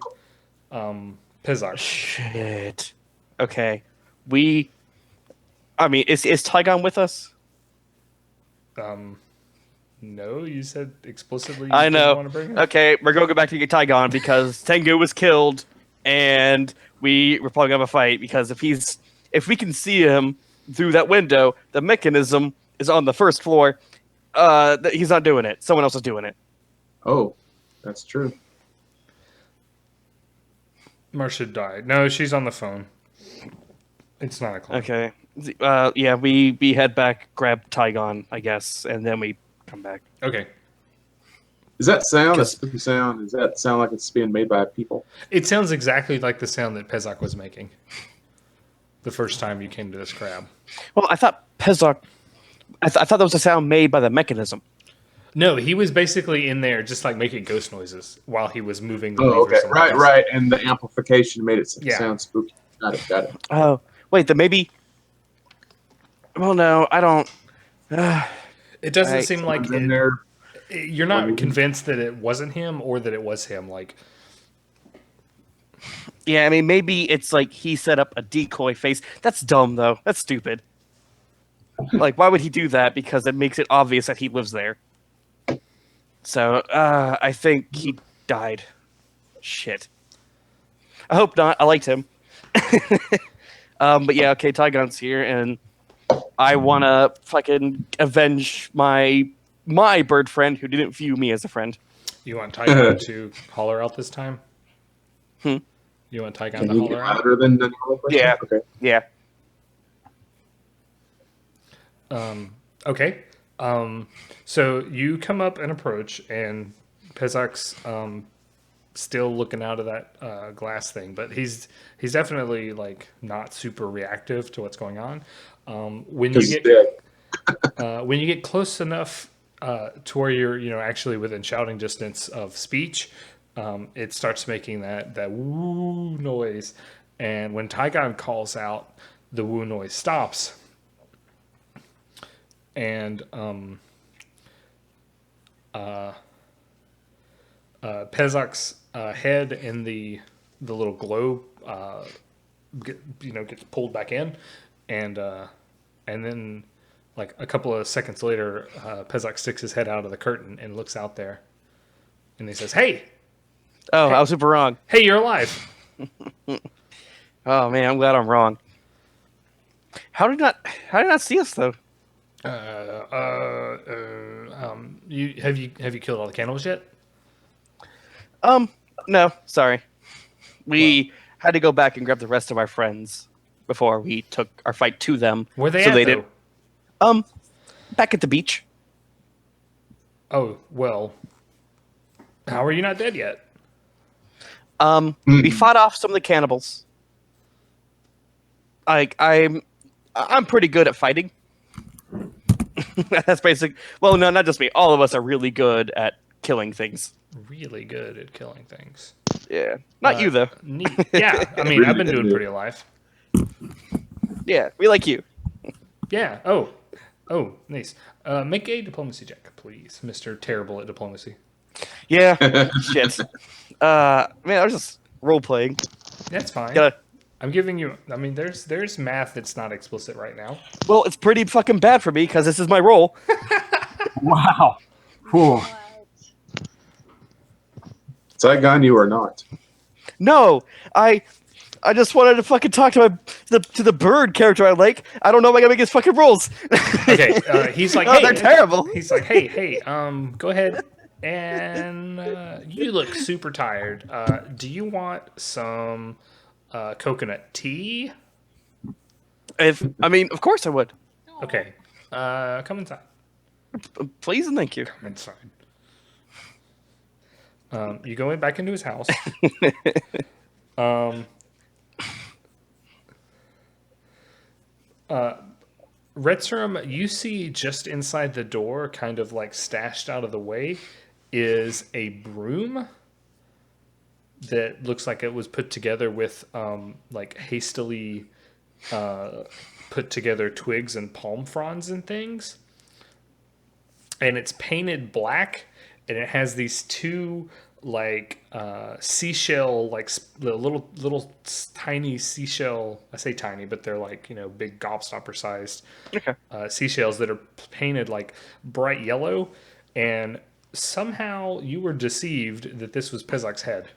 Pizarro. Shit. Okay. I mean, is Tygon with us? No, you said explicitly you I didn't know. want to bring it. Okay, we're going to go back to get Tygon because Tengu was killed, and we're probably gonna have a fight because if we can see him through that window, the mechanism is on the first floor. He's not doing it. Someone else is doing it. Oh, that's true. Marcia died. No, she's on the phone. It's 9 o'clock. Okay. Yeah, we head back, grab Tygon, I guess, and then we come back. Okay. Is that sound a Cause- spooky sound? Does that sound like it's being made by people? It sounds exactly like the sound that Pezak was making the first time you came to this crab. Well, I thought Pezok. I thought that was a sound made by the mechanism. No, he was basically in there just like making ghost noises while he was moving the Oh, levers okay. and Right, things. right. And the amplification made it Yeah. sound spooky. Got it, got it. Oh, wait, then maybe. Well, no, I don't. It doesn't Right. seem like Someone's in there. you're not convinced that it wasn't him or that it was him. Like, Yeah, I mean, maybe it's like he set up a decoy face. That's dumb, though. That's stupid. Like, why would he do that? Because it makes it obvious that he lives there. So, I think he died. Shit. I hope not. I liked him. But yeah, okay, Tygon's here, and I want to fucking avenge my bird friend who didn't view me as a friend. you want Tygon to holler out this time? Hmm? You want Tygon Can to you holler get out? louder than the normal person? Yeah. Okay. Yeah. Okay. So you come up and approach, and Pezak's still looking out of that glass thing, but he's definitely like not super reactive to what's going on. When you Because get when you get close enough to where you're actually within shouting distance of speech, it starts making that woo noise, and when Tygon calls out, the woo noise stops. And Pezak's head in the little globe gets pulled back in, and then like a couple of seconds later, Pezak sticks his head out of the curtain and looks out there, and he says, "Hey, Oh, I was super wrong. hey, you're alive." Oh man, I'm glad I'm wrong. How did not see us though? You have you killed all the cannibals yet? No, sorry. We had to go back and grab the rest of our friends before we took our fight to them. Where they so at, they though? didn't. Back at the beach. Oh well. How are you not dead yet? We fought off some of the cannibals. Like I'm pretty good at fighting. That's basic. Well, no, not just me. All of us are really good at killing things. Really good at killing things. Yeah, not you though. Neat. Yeah, I mean, I've been doing pretty alive. Yeah, we like you. Yeah. Oh, nice. Make a diplomacy check, please, Mr. Terrible at diplomacy. Yeah, shit. Man, I was just role playing. That's fine. Gotta. I'm giving you. I mean, there's math that's not explicit right now. Well, it's pretty fucking bad for me because this is my role. Wow. Whew. Saigon, you are not. No, I just wanted to fucking talk to the bird character I like. I don't know if I can make his fucking rules. Okay, he's like, Oh, hey, they're terrible. He's like, hey, go ahead and you look super tired. Do you want some coconut tea? Of course I would. Okay, come inside. Please and thank you. Come inside. You go back into his house. Redstrom, you see just inside the door, kind of like stashed out of the way, is a broom that looks like it was put together with like hastily put together twigs and palm fronds and things. And it's painted black, and it has these two like seashell, like little tiny seashell. I say tiny, but they're like, big gobstopper sized seashells that are painted like bright yellow. And somehow you were deceived that this was Pizak's head.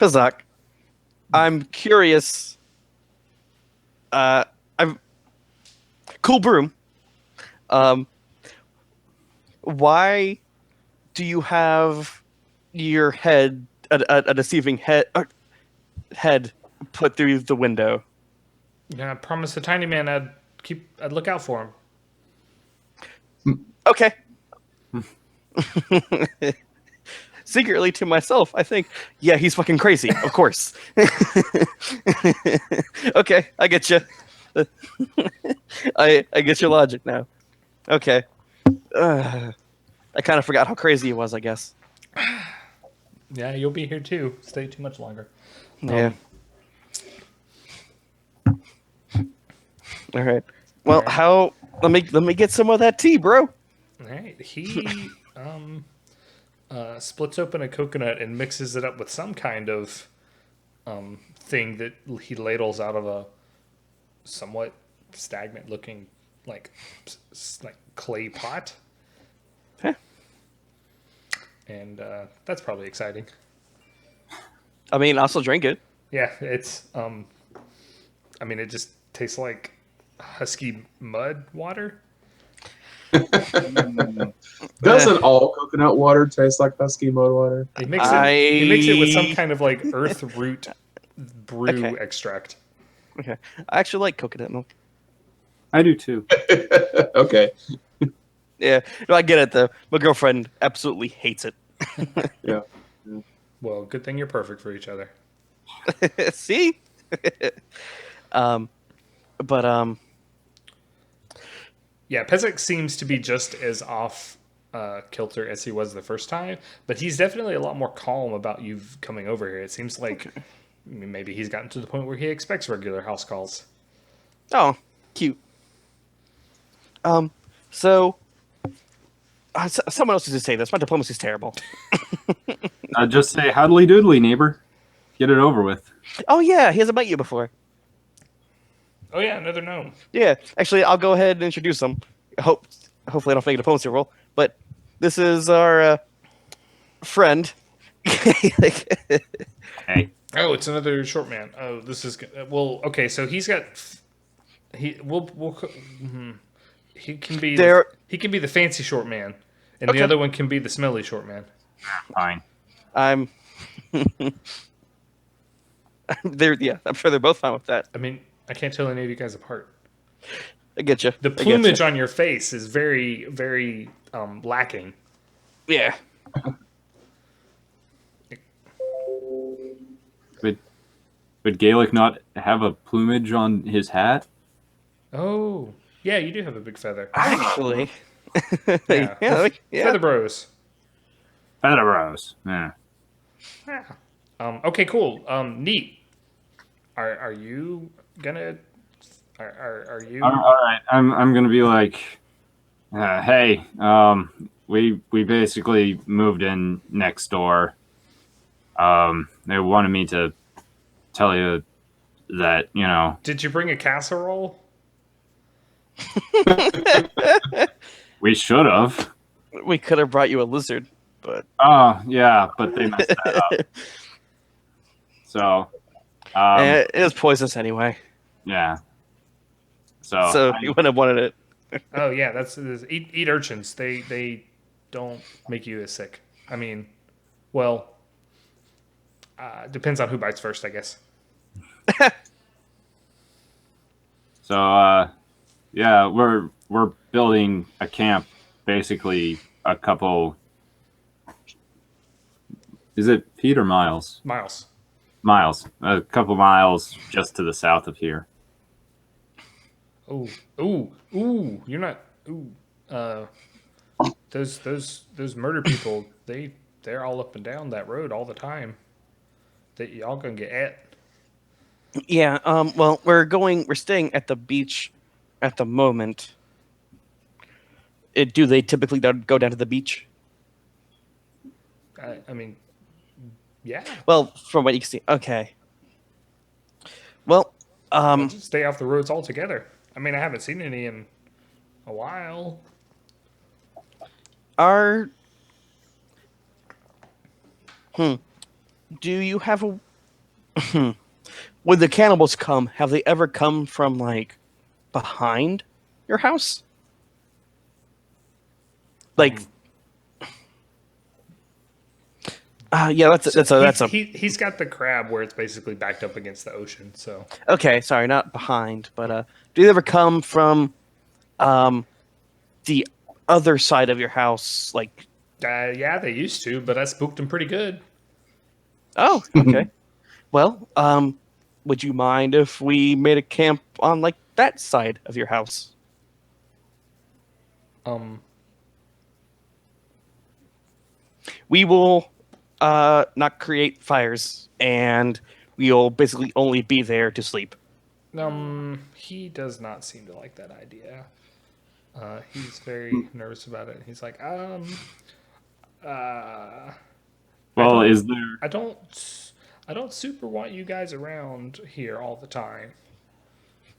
Pizak, I'm curious. I'm cool broom. Why do you have your head, a deceiving head put through the window? Yeah, I promised the tiny man I'd look out for him. Okay. Secretly to myself, I think, yeah, he's fucking crazy. Of course. Okay, I get you. I get your logic now. Okay. I kind of forgot how crazy he was, I guess. Yeah, you'll be here too. Stay too much longer. Yeah. All right. Well, All right. let me get some of that tea, bro. All right. He splits open a coconut and mixes it up with some kind of thing that he ladles out of a somewhat stagnant looking like clay pot. Huh. And that's probably exciting. I mean, I'll still drink it. Yeah, it's it just tastes like husky mud water. Doesn't all coconut water taste like husky mud water? He makes it with some kind of like earth root brew extract. Okay. I actually like coconut milk. I do too. Okay. Yeah. No, I get it though. My girlfriend absolutely hates it. Yeah. Well, good thing you're perfect for each other. See? But Yeah, Pezek seems to be just as off kilter as he was the first time, but he's definitely a lot more calm about you coming over here. It seems like maybe he's gotten to the point where he expects regular house calls. oh, cute. So someone else needs to say this. My diplomacy's terrible. Just say howdly doodly, neighbor. Get it over with. Oh yeah, he hasn't met you before. Oh yeah, another gnome. Yeah, actually, I'll go ahead and introduce him. Hopefully, I don't fake a diplomacy roll. But this is our friend. Hey. Oh, it's another short man. Oh, this is well. Okay, so he's got he can be he can be the fancy short man, and the other one can be the smelly short man. Fine. I'm I'm sure they're both fine with that. I mean, I can't tell any of you guys apart. I get you. The plumage on your face is very, very lacking. Yeah. Would Gaelic not have a plumage on his hat? Oh, yeah, you do have a big feather. Actually. Yeah. yeah. Feather bros. Feather bros. Yeah. Yeah. Okay, cool. Neat. Are you gonna? Are you? All right. I'm gonna be like, hey, we basically moved in next door. They wanted me to tell you that, Did you bring a casserole? we should have. We could have brought you a lizard. but Oh, yeah, but they messed that up. So, it was poisonous anyway. yeah. So you wouldn't have wanted it. Oh yeah, eat urchins. They don't make you as sick. I mean, well, depends on who bites first, I guess. So, yeah, we're building a camp, basically a couple. Is it feet or miles? Miles. Miles, a couple miles just to the south of here. Ooh, ooh! You're not. Ooh, those murder people. They're all up and down that road all the time. That y'all gonna get at. Yeah. Well, we're staying at the beach at the moment. Do they typically go down to the beach? I mean, yeah. Well, from what you can see. Okay. Well, Just stay off the roads altogether. I mean, I haven't seen any in a while. are do you have a when the cannibals come, have they ever come from like behind your house? Like, yeah, that's a He's got the crab where it's basically backed up against the ocean. So okay. Sorry, not behind, but do they ever come from the other side of your house? Like, yeah, they used to, but I spooked them pretty good. oh, okay. Well, would you mind if we made a camp on like that side of your house? We will not create fires, and we'll basically only be there to sleep. He does not seem to like that idea. He's very nervous about it. He's like, Well, is there? I don't super want you guys around here all the time.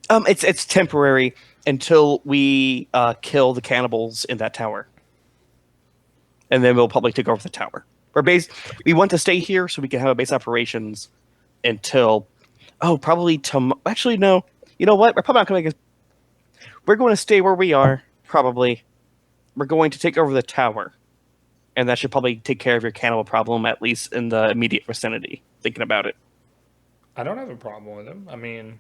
It's temporary until we kill the cannibals in that tower, and then we'll probably take over the tower. We want to stay here so we can have a base operations until probably tomorrow. Actually, no. You know what? We're probably not going to. We're going to stay where we are. Probably, we're going to take over the tower, and that should probably take care of your cannibal problem, at least in the immediate vicinity. Thinking about it. I don't have a problem with him. I mean,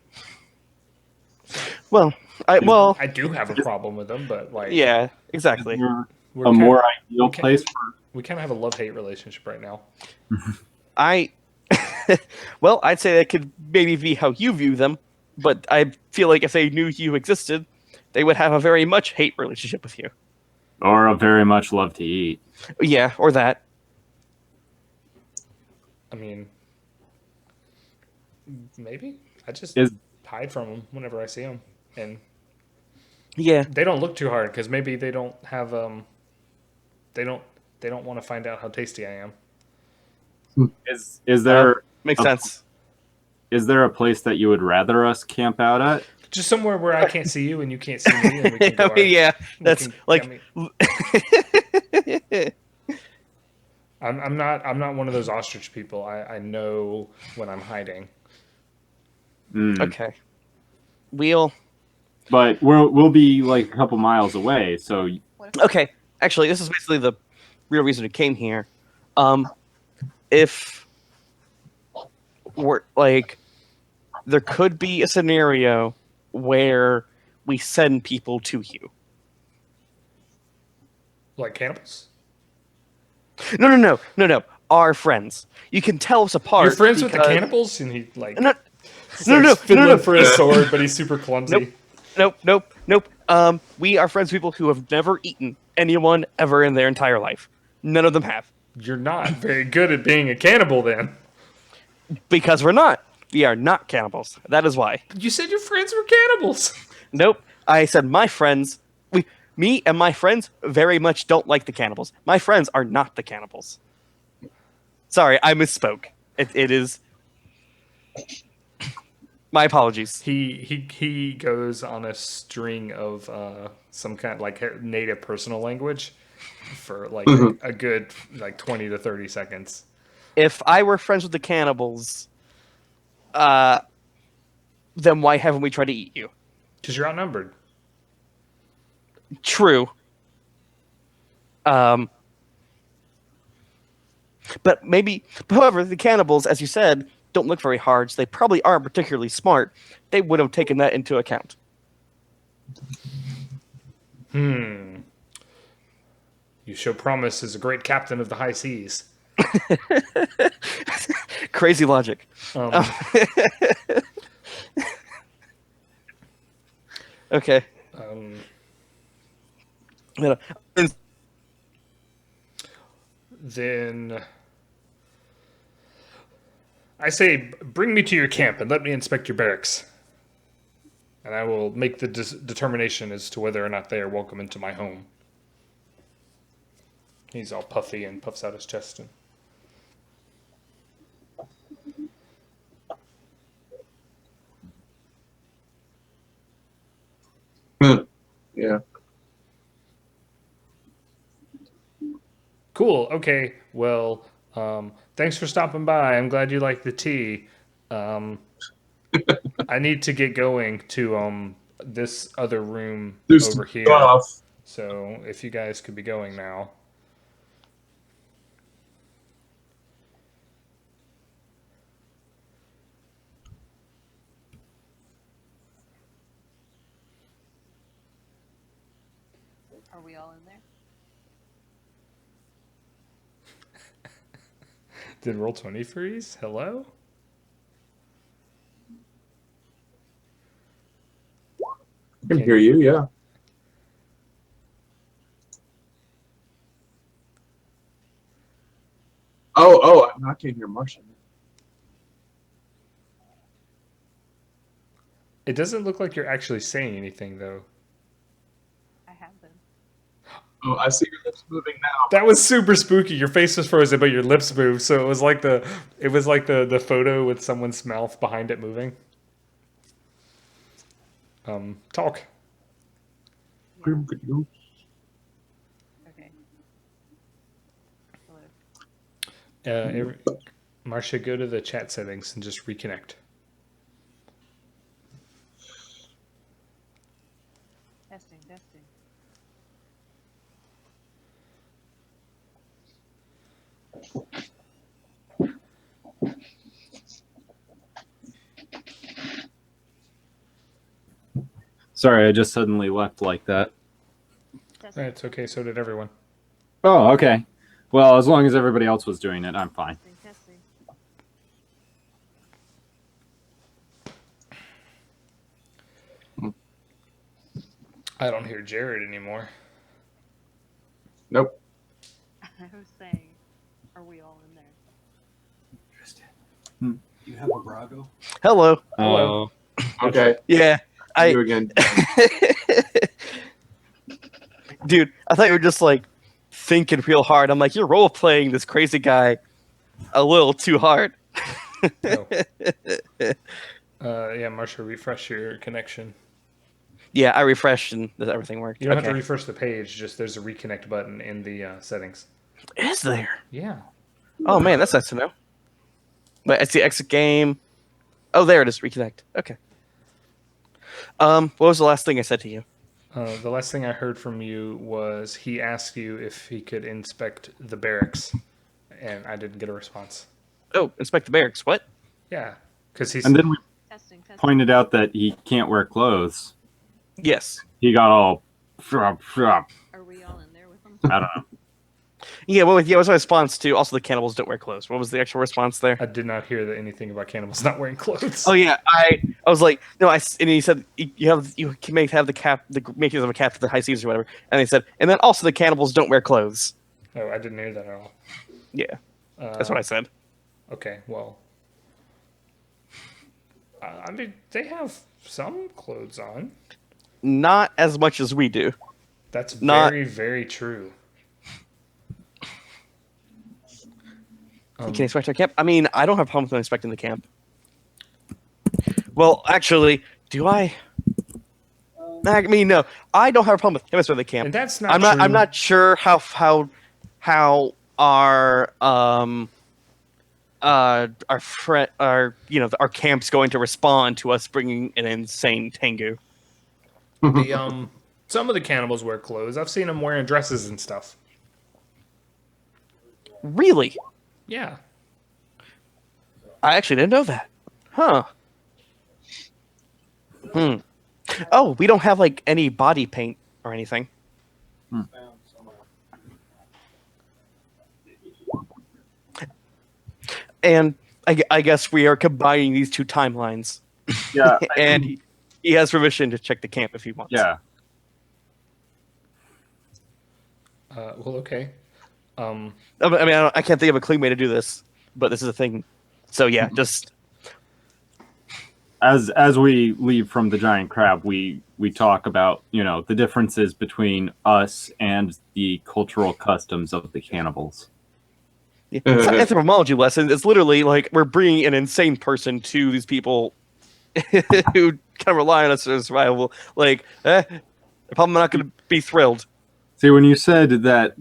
Well, I do have a problem with him, but like, yeah, exactly. Is there we're a kinda- more ideal we can't- place for? we kind of have a love-hate relationship right now. I, well, I'd say that could maybe be how you view them, but I feel like if they knew you existed, they would have a very much hate relationship with you. Or a very much love to eat. Yeah, or that. I mean, maybe I just Is hide from them whenever I see them, and Yeah, they don't look too hard because maybe they don't have they don't want to find out how tasty I am. is there makes Okay. sense. is there a place that you would rather us camp out at? Just somewhere where I can't see you and you can't see me, and we can go. I mean, yeah, we that's can- like. I mean, I'm not one of those ostrich people. I know when I'm hiding. Okay. We'll. But we'll be like a couple miles away, so Okay. Actually, this is basically the real reason we came here. If we're like, there could be a scenario where we send people to you. Like cannibals? No. Our friends. You can tell us apart. You're friends with the because- cannibals? And he like No, starts fiddling no. for his sword, but he's super clumsy. Nope. We are friends with people who have never eaten anyone ever in their entire life. None of them have. You're not very good at being a cannibal then. Because we're not. We are not cannibals. That is why. You said your friends were cannibals. Nope. I said my friends. Me and my friends very much don't like the cannibals. My friends are not the cannibals. Sorry, I misspoke. It is. My apologies. He goes on a string of some kind of like native personal language, for like a good like 20 to 30 seconds. If I were friends with the cannibals, then why haven't we tried to eat you? Because you're outnumbered. True. But however, the cannibals, as you said, don't look very hard, so they probably aren't particularly smart. They would have taken that into account. You show promise as a great captain of the high seas. Crazy logic. Okay. Then I say, bring me to your camp and let me inspect your barracks. And I will make the determination as to whether or not they are welcome into my home. He's all puffy and puffs out his chest. Yeah. Cool. Okay. Well, thanks for stopping by. I'm glad you like the tea. I need to get going to this other room Do some over here. stuff. So if you guys could be going now. Are we all in there? Did Roll20 freeze? Hello? I can hear you, yeah. Oh, I can't hear Martian. It doesn't look like you're actually saying anything, though. I have been. Oh, I see your lips moving now. That was super spooky. Your face was frozen, but your lips moved. So it was like the photo with someone's mouth behind it moving. Talk. Okay. Hello. Marcia, go to the chat settings and just reconnect. Testing, testing. Sorry, I just suddenly left like that. Testing. It's okay. So did everyone. Oh, okay. Well, as long as everybody else was doing it, I'm fine. Testing, testing. I don't hear Jared anymore. Nope. I was saying, are we all in there? You have a Brago? Hello. Hello. Okay. Yeah. You again. Dude, I thought you were just like thinking real hard. I'm like, you're role playing this crazy guy a little too hard. Oh. Yeah, Marcia, refresh your connection. Yeah, I refreshed and everything worked. You don't have Okay. to refresh the page. Just there's a reconnect button in the settings. Is there? Yeah. Oh man, that's nice to know. But it's the exit game. Oh, there it is. Reconnect. Okay. What was the last thing I said to you? The last thing I heard from you was he asked you if he could inspect the barracks, and I didn't get a response. Oh, inspect the barracks. What? Yeah, because he's And then we Testing, testing. pointed out that he can't wear clothes. Yes. He got all. Are we all in there with them? I don't know. Yeah. Well, yeah. What was my response to? Also, the cannibals don't wear clothes. What was the actual response there? I did not hear that anything about cannibals not wearing clothes. Oh yeah, I was like, no, and he said you can have the makings of a cap for the high seas or whatever, and they said, and then also the cannibals don't wear clothes. Oh, I didn't hear that at all. Yeah, that's what I said. Okay, well, I mean, they have some clothes on. Not as much as we do. That's Not- very, very true. You can inspect our camp. I mean, I don't have a problem with inspecting the camp. Well, actually, do I? I mean, no, I don't have a problem with him as the camp. And that's not I'm true. not. I'm not sure how our friend, our camp's going to respond to us bringing an insane Tengu. The some of the cannibals wear clothes. I've seen them wearing dresses and stuff. Really? Yeah. I actually didn't know that. Huh. Oh, we don't have like any body paint or anything. And I guess we are combining these two timelines. Yeah. And he has permission to check the camp if he wants. Yeah. Well, okay. I mean, I can't think of a clean way to do this, but this is a thing. So yeah, just As we leave from the giant crab, we talk about, the differences between us and the cultural customs of the cannibals. it's not an anthropology lesson. It's literally like we're bringing an insane person to these people who kind of rely on us for survival. Like, they're probably not going to be thrilled. See, when you said that,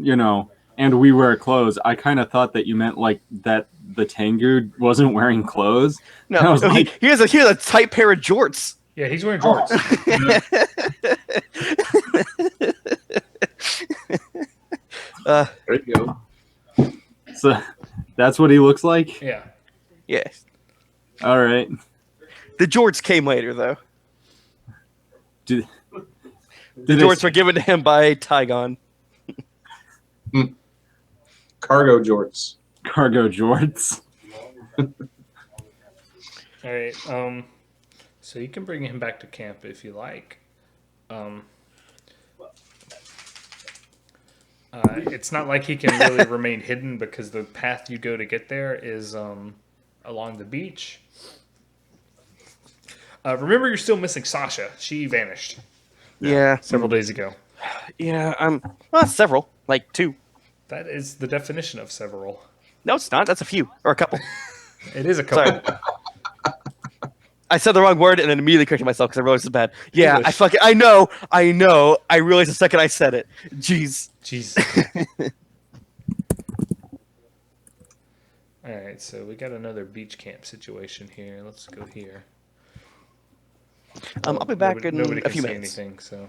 and we wear clothes, I kind of thought that you meant like that the Tengu wasn't wearing clothes. No, I was no, like, he has a tight pair of jorts. Yeah, he's wearing jorts. There you go. so that's what he looks like? Yeah. Yes. All right. The jorts came later, though. Did The jorts were given to him by Tygon. Cargo jorts. cargo jorts? All right. So you can bring him back to camp if you like. It's not like he can really remain hidden because the path you go to get there is along the beach. Remember, you're still missing Sasha. She vanished Yeah. several days ago. Yeah. Well, several. Like 2. That is the definition of several. No, it's not. That's a few. Or a couple. It is a couple. Sorry. I said the wrong word and then immediately corrected myself because I realized it's bad. Yeah, English. I know. I realized the second I said it. Jeez. Jeez. All right, so we got another beach camp situation here. Let's go here. I'll be back in nobody a can few see minutes. anything, so.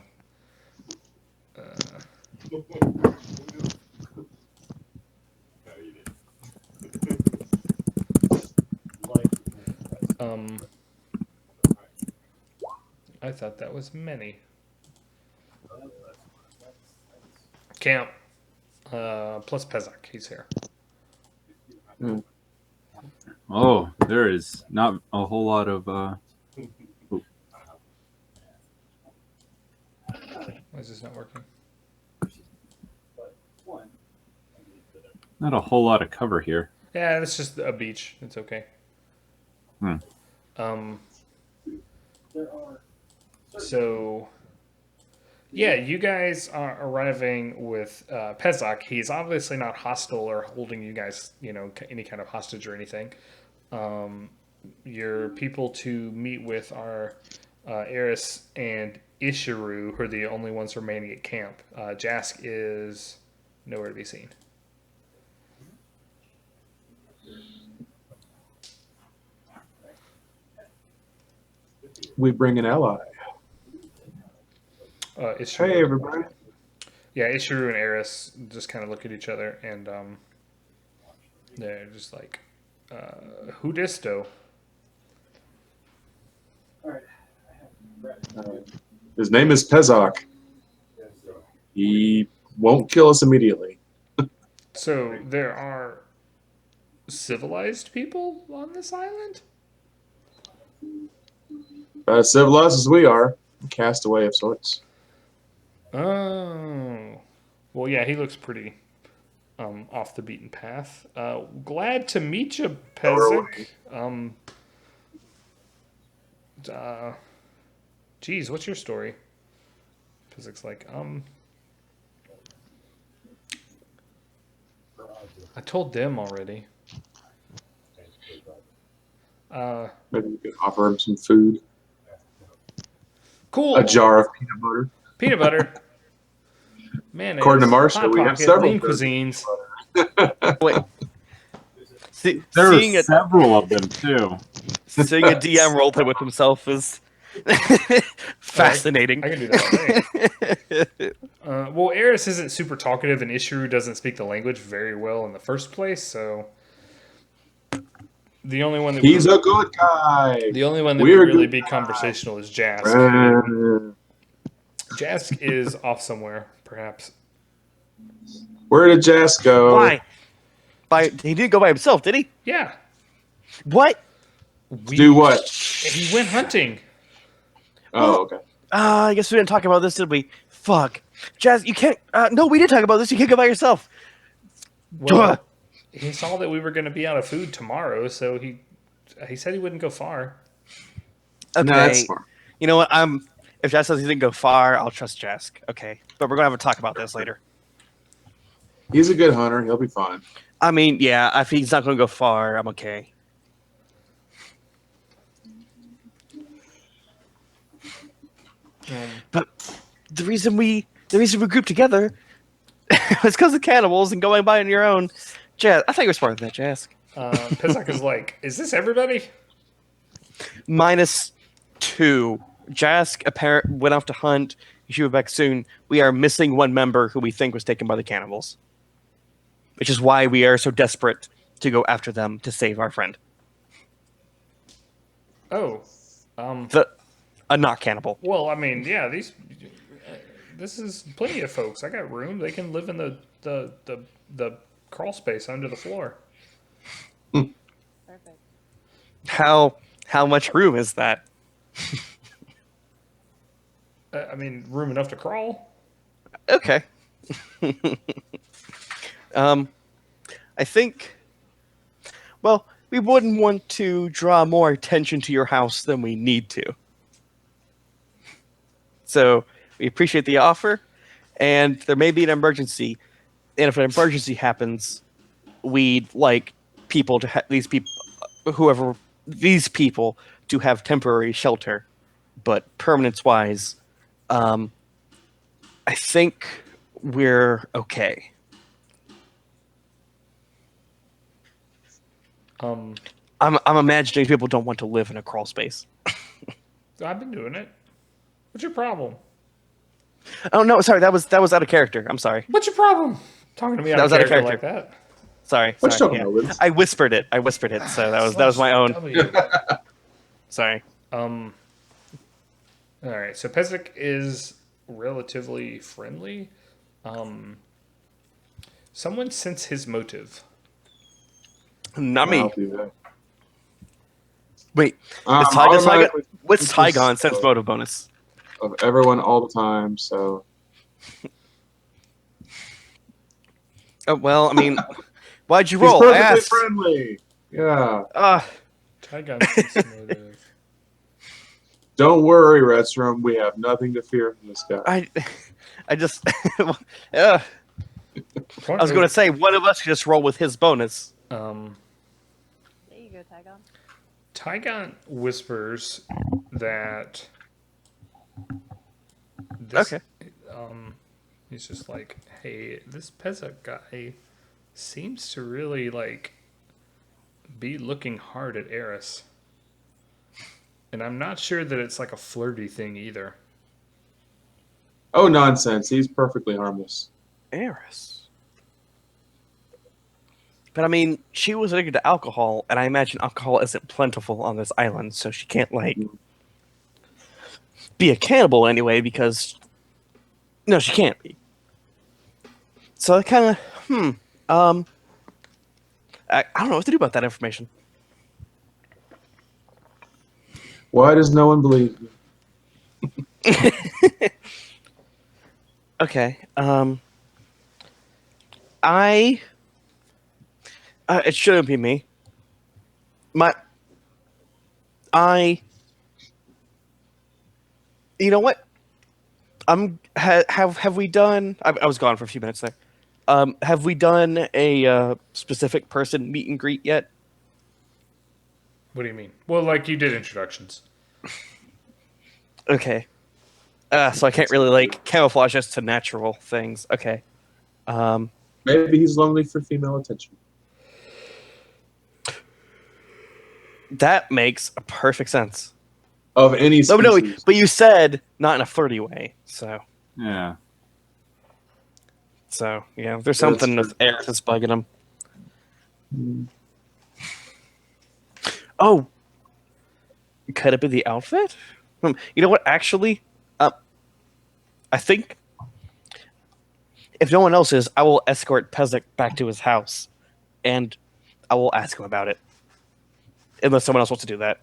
I thought that was many. Camp. Plus Pezak, he's here. Oh, there is not a whole lot of Why is this not working? not a whole lot of cover here. Yeah, it's just a beach. It's okay. So, yeah, you guys are arriving with Pezak. He's obviously not hostile or holding you guys, any kind of hostage or anything. Your people to meet with are Eris and Ishiru, who are the only ones remaining at camp. Jask is nowhere to be seen. We bring an ally. Ishiru. Hey, everybody. Yeah, Ishiru and Eris just kind of look at each other and they're just like, who disto? His name is Pezak. He won't kill us immediately. So there are civilized people on this island? As civilized as we are, castaway of sorts. Oh. Well, yeah, he looks pretty off the beaten path. Glad to meet you, Pezak. Geez, what's your story? Pezak's like, I told them already. Maybe we could offer him some food. Cool. A jar of peanut butter. Peanut butter. Mayonnaise. According to Marsha, Hot we have Pocket, several lean kinds of cuisines. Wait, There are seeing a several of them too. seeing a DM roleplay with himself is fascinating. I can do that all day. Well, Eris isn't super talkative, and Ishiru doesn't speak the language very well in the first place, so the only one that He's a good guy. the only one that We're would really good be guys. conversational is Jask. Jask is off somewhere, perhaps. Where did Jess go? Why? He didn't go by himself, did he? Yeah. What? Do what? He went hunting. Oh, okay. I guess we didn't talk about this, did we? Fuck. Jazz, you can't. No, we did talk about this. You can't go by yourself. Well, he saw that we were going to be out of food tomorrow, so he said he wouldn't go far. Okay. No, that's smart. You know what? If Jazz says he didn't go far, I'll trust Jazz. Okay. But we're going to have a talk about this later. He's a good hunter. He'll be fine. I mean, yeah, if he's not going to go far, I'm okay. But the reason we grouped together was because of cannibals and going by on your own. Jazz, I thought you were smarter than that, Jazz. Pizak is like, is this everybody? -2. Jask went off to hunt. She will be back soon. We are missing one member who we think was taken by the cannibals, which is why we are so desperate to go after them to save our friend. Oh. A not cannibal. Well, I mean, yeah, this is plenty of folks. I got room. They can live in the crawl space under the floor. Perfect. How much room is that? I mean, room enough to crawl. Okay. I think. Well, we wouldn't want to draw more attention to your house than we need to. So we appreciate the offer, and there may be an emergency. And if an emergency happens, we'd like people to these people to have temporary shelter, but permanence-wise, I think we're okay. I'm imagining people don't want to live in a crawl space. I've been doing it. What's your problem? Oh no, sorry, that was out of character. I'm sorry. What's your problem? Talking to me out of character like that. Sorry. What you sorry, talking about, Liz? I whispered it. So that was my own. W. Sorry. All right. So Pezek is relatively friendly. Someone sense his motive. Not me. I'll do that. Wait. Automatically What's conscious Tygon sense of- motive bonus? Of everyone all the time, so Oh, well, I mean, why'd you he's roll? I perfectly asked. friendly. Yeah. Tygon sense motive. Don't worry, Redstrom. We have nothing to fear from this guy. I just, I was going to say one of us could just roll with his bonus. There you go, Tygon. Tygon whispers that this, Okay. He's just like, hey, this Pezek guy seems to really like be looking hard at Eris. And I'm not sure that it's like a flirty thing either. Oh, nonsense. He's perfectly harmless. Eris. But I mean, she was addicted to alcohol, and I imagine alcohol isn't plentiful on this island, so she can't, like, be a cannibal anyway, because... No, she can't be. So I kind of, I don't know what to do about that information. Why does no one believe you? Okay, it shouldn't be me. You know what? Have we done? I was gone for a few minutes there. Have we done a specific person meet and greet yet? What do you mean? Well, like you did introductions. Okay. So I can't really like camouflage us to natural things. Okay. Maybe he's lonely for female attention. That makes a perfect sense. Of any No, species. but you said not in a flirty way. So Yeah. yeah, there's Yeah, that's something true. with air that's bugging him. Oh, could it be the outfit? You know what? Actually, I think if no one else is, I will escort Pezek back to his house, and I will ask him about it. Unless someone else wants to do that,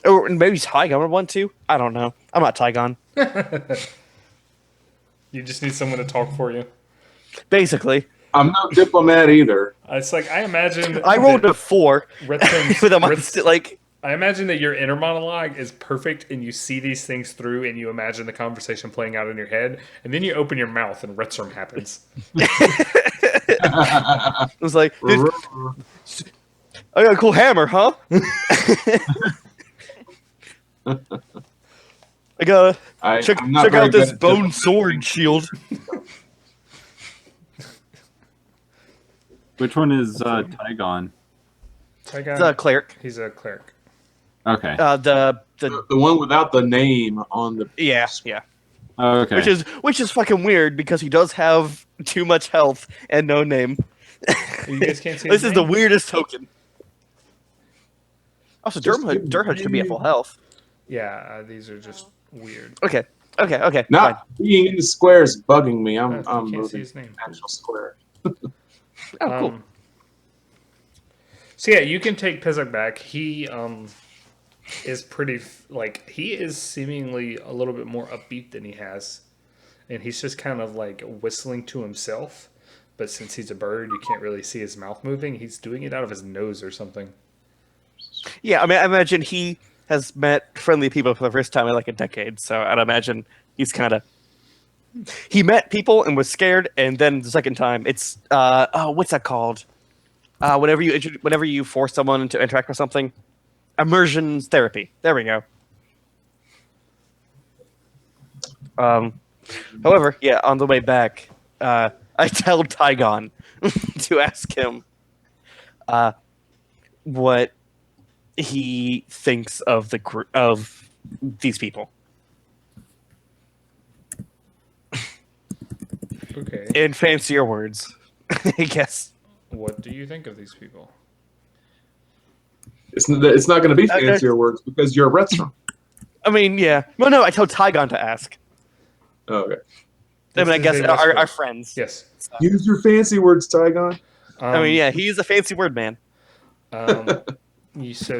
or maybe Tygon would want to. I don't know. I'm not Tygon. You just need someone to talk for you. Basically, I'm no diplomat either. It's like I imagine. I rolled a 4 Rithram's- with a Rith's- mindset like. I imagine that your inner monologue is perfect, and you see these things through, and you imagine the conversation playing out in your head, and then you open your mouth, and Rithram happens. It was like, dude, I got a cool hammer, huh? I gotta check I'm not very out this good at bone diplomacy. sword shield. Which one is Tygon? Tygon, The cleric. he's a cleric. Okay. The The one without the name on the. yeah. Okay. Which is fucking weird because he does have too much health and no name. You guys can't see. This his is the name? weirdest token. Also, Just Durhood should be at full health. Yeah, these are just weird. Okay. Fine. Not being in the square is bugging me. I'm You can't see moving his name. actual square. Oh, cool. So yeah, you can take Pezek back. He is pretty like he is seemingly a little bit more upbeat than he has, and he's just kind of like whistling to himself. But since he's a bird, you can't really see his mouth moving. He's doing it out of his nose or something. Yeah, I mean, I imagine he has met friendly people for the first time in like a decade. So I'd imagine he's kind of he met people and was scared, and then the second time it's what's that called? Whenever you force someone to interact with something, immersion therapy. There we go. However, yeah, on the way back, I tell Tygon to ask him what he thinks of of these people. Okay. In fancier words, I guess. What do you think of these people? It's not going to be Okay. fancier words because you're a restaurant. I mean, yeah. Well, no, I tell Tygon to ask. Oh, okay. I mean, I What's his guess name was our first? friends. Yes. Use your fancy words, Tygon. I mean, yeah, he's a fancy word man. So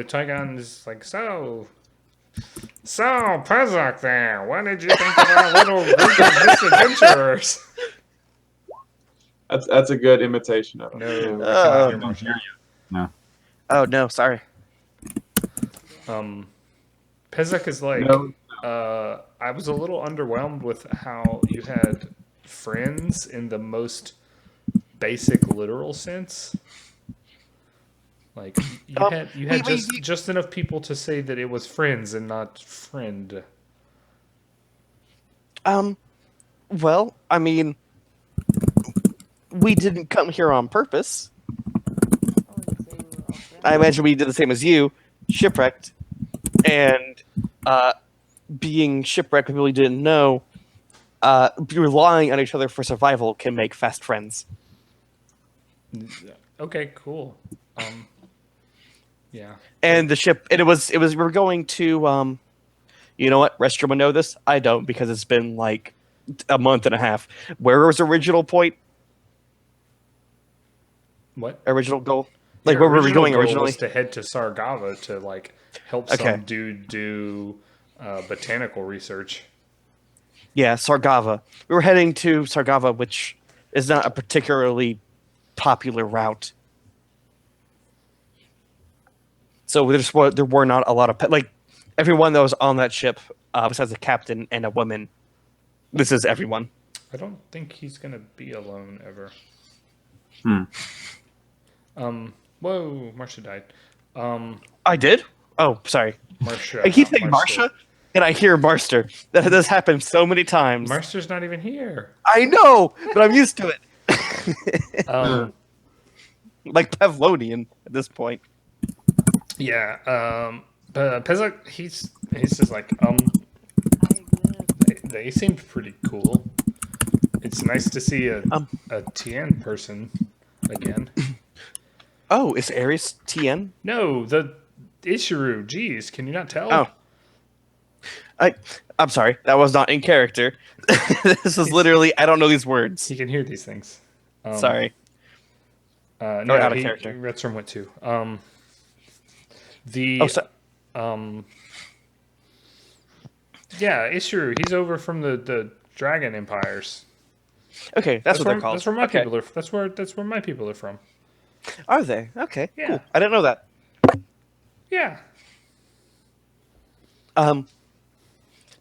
Tygon is like, so Pezek there, what did you think of our little group of misadventurers? That's a good imitation of it. No, I cannot Oh. hear Marshall. Oh no, sorry. Pezek is like, No. I was a little underwhelmed with how you had friends in the most basic literal sense. Like you had just enough people to say that it was friends and not friend. Well, I mean, we didn't come here on purpose. I imagine we did the same as you, shipwrecked, and being shipwrecked, people we didn't know, relying on each other for survival can make fast friends. Okay, cool. Yeah. And the ship, and it was we were going to, you know what, Restroom would know this. I don't because it's been like a month and a half. Where was original point? What? Original goal? Like Your where were we original going goal originally? was to head to Sargava to like help Okay. some dude do botanical research. Yeah, Sargava. We were heading to Sargava, which is not a particularly popular route. So there were not a lot of like everyone that was on that ship, besides the captain and a woman. This is everyone. I don't think he's gonna be alone ever. Whoa, Marsha died. I did. Oh, sorry. Marsha. I keep not saying Marshall. Marsha. And I hear Marster. That has happened so many times. Marster's not even here. I know, but I'm used to it. Like Pavlonian at this point. Yeah. But Pezek, he's just like I exist. they seemed pretty cool. It's nice to see a Tien person again. Oh, is Ares Tien? No, the Ishiru. Jeez, can you not tell? Oh. I'm sorry, that was not in character. This is literally, I don't know these words. He can hear these things. Sorry. No, out of character. Retsurm went too. Yeah, Ishiru. He's over from the Dragon Empires. Okay, that's what they're called. That's where my Okay. people are. That's where my people are from. Are they? Okay, Yeah. cool. I didn't know that. Yeah.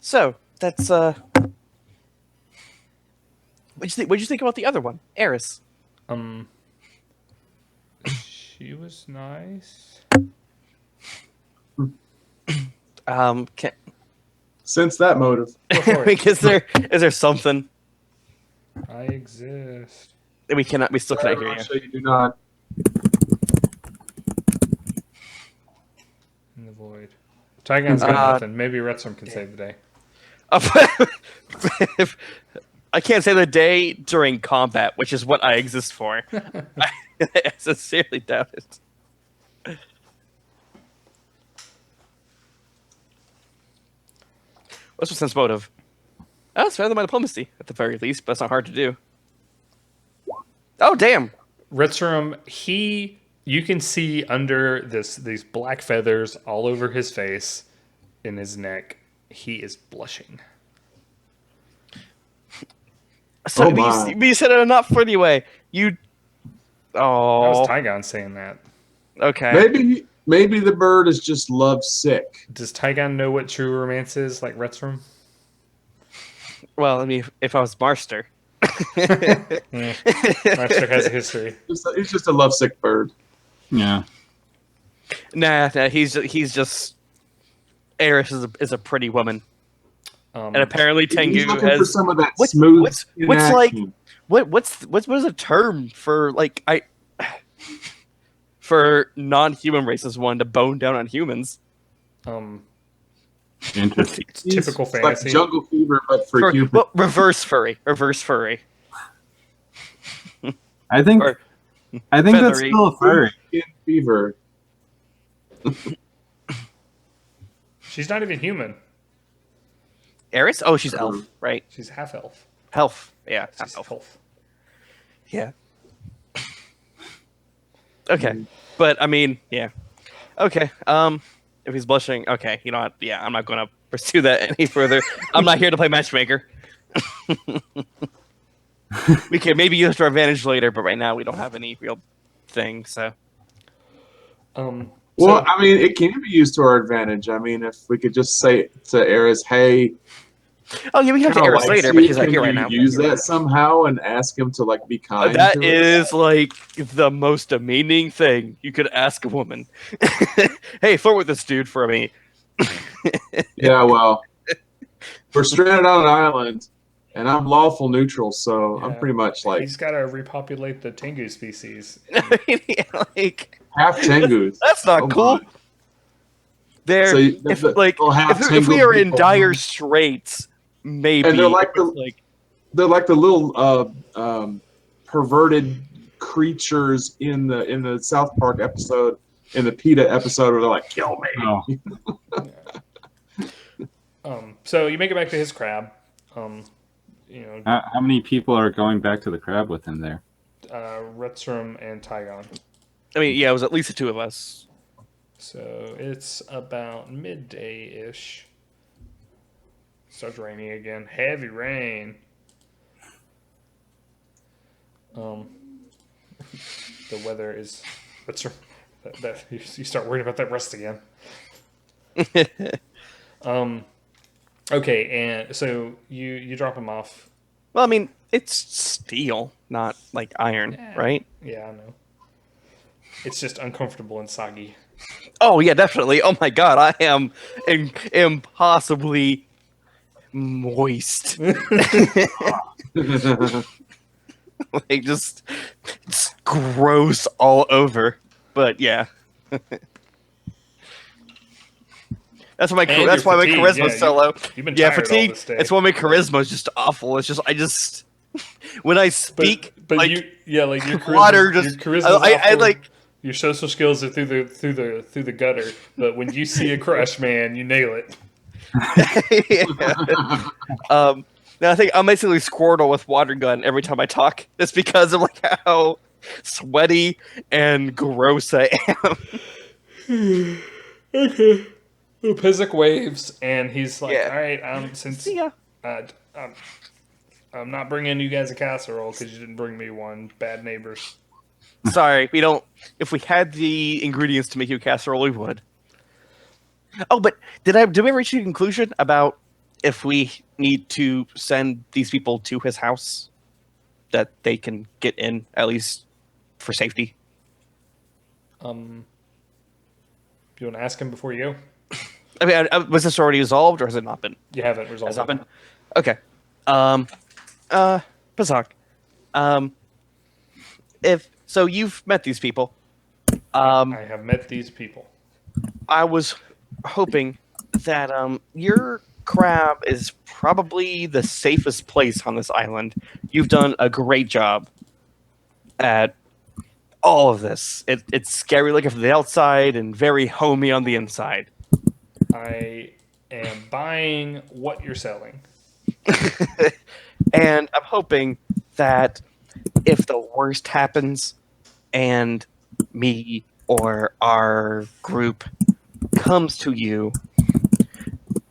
So that's what'd you think about the other one, Eris? She was nice. Can, Sense that motive. Go for it. is there something I exist. that we still cannot hear you? Russia, you do not. In the void. Tygon's got nothing. Maybe Retsurm can save the day. I can't say the day during combat, which is what I exist for. I sincerely doubt it. What's your sense motive? Oh, it's better than my diplomacy, at the very least, but it's not hard to do. Oh, damn! Retsurm, you can see under these black feathers all over his face, in his neck. He is blushing. So, Oh but my. you said it in a not funny way. You. That Oh. was Tygon saying that. Okay. Maybe the bird is just love sick. Does Tygon know what true romance is, like Retsurm? Well, I mean, if I was Marster. Master has a history. He's just a lovesick bird. Yeah. Nah, he's just. Eris is a pretty woman. And apparently He's Tengu looking for has. some of that What's smooth. like inaction. what is a term for like for non-human races wanting to bone down on humans? Interesting. It's typical It's fantasy. like jungle fever, but for humans. Well, reverse furry. I think Or that's feathery. still a furry. Skin fever. She's not even human. Eris? Oh, she's elf, right? She's half elf. Elf. Yeah, She's elf. elf. Yeah. Okay, but I mean, yeah. Okay. If he's blushing, okay. You know what? Yeah, I'm not going to pursue that any further. I'm not here to play matchmaker. We can maybe use it to our advantage later, but right now we don't have any real thing. So Well, I mean, it can be used to our advantage. I mean, if we could just say to Eris, "Hey, oh yeah, we can have to kinda Eris likes later, you. but she's not Can here right you now. Use that somehow and ask him to like be kind. That to us?" is like the most demeaning thing you could ask a woman. Hey, flirt with this dude for me. Yeah, well, we're stranded on an island, and I'm lawful neutral, so I'm Yeah. pretty much like He's got to repopulate the Tengu species. Like half Tengus. that's not Oh cool. my. There, So you- if the- like they'll have if we Tengu are in people. dire straits, maybe. And they're like it's They're like the little perverted creatures in the South Park episode, in the PETA episode, where they're like, "Kill me." Oh, So you make it back to his crab. You know, how many people are going back to the crab with him there? Retsurm and Tygon. I mean, yeah, it was at least the two of us. So it's about midday-ish. Starts raining again. Heavy rain. The weather is. That you start worrying about that rust again. Okay, and so you drop him off. Well, I mean, it's steel, not like iron, Yeah. right? Yeah, I know. It's just uncomfortable and soggy. Oh yeah, definitely. Oh my god, I am impossibly moist. Like it's gross all over. But yeah, And that's you're why my fatigued. charisma's so low. You've been Yeah, tired all fatigue. this day. It's why my charisma is just awful. It's just when I speak, But like you like your water your just charisma's I awful. like Your social skills are through the gutter, but when you see a crush, man, you nail it. yeah. Now I think I'm basically Squirtle with water gun every time I talk. It's because of like how sweaty and gross I am. Okay. Pizik waves, and he's like, Yeah. "All right, since See ya. uh, I'm, I'm not bringing you guys a casserole because you didn't bring me one. Bad neighbors." Sorry, we don't. If we had the ingredients to make you a casserole, we would. Oh, but did we reach a conclusion about if we need to send these people to his house that they can get in at least for safety? Do you want to ask him before you go? I mean, was this already resolved or has it not been? You haven't Has resolved not it. been. Okay. Pazak. Um, if so, you've met these people. I have met these people. I was hoping that your crab is probably the safest place on this island. You've done a great job at all of this. It's scary looking from the outside and very homey on the inside. I am buying what you're selling. And I'm hoping that if the worst happens and me or our group comes to you,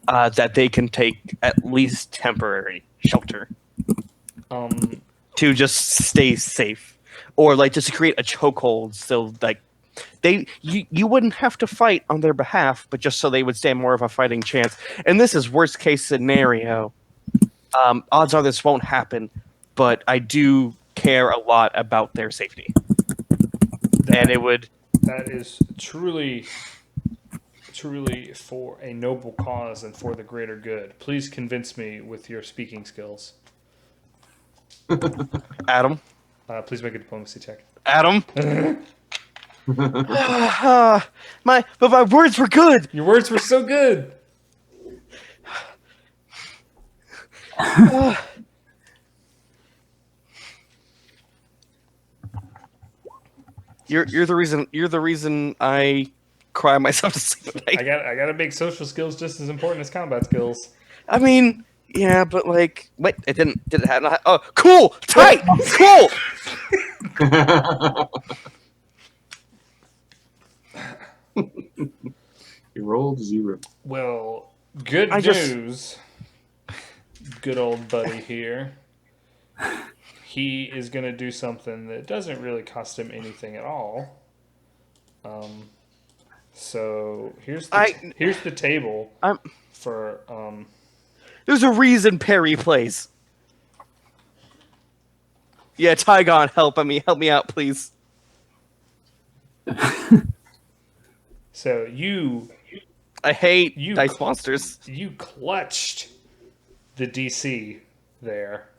that they can take at least temporary shelter Um, to just stay safe, or like just to create a chokehold, so like you wouldn't have to fight on their behalf, but just so they would stand more of a fighting chance. And this is worst case scenario. Odds are this won't happen, but I do care a lot about their safety, and it would. that is truly for a noble cause and for the greater good. Please convince me with your speaking skills. Adam. Please make a diplomacy check. Adam. But my words were good. Your words were so good. You're the reason. You're the reason I cry myself to sleep at night. I got to make social skills just as important as combat skills. I mean, yeah, but like, wait, it didn't. Did it have? Oh, cool, tight, cool. You rolled 0. Well, good news. Good old buddy here. He is going to do something that doesn't really cost him anything at all. So here's the table for There's a reason Perry plays. Yeah, Tygon, help me out, please. So I hate dice monsters. You clutched the DC there.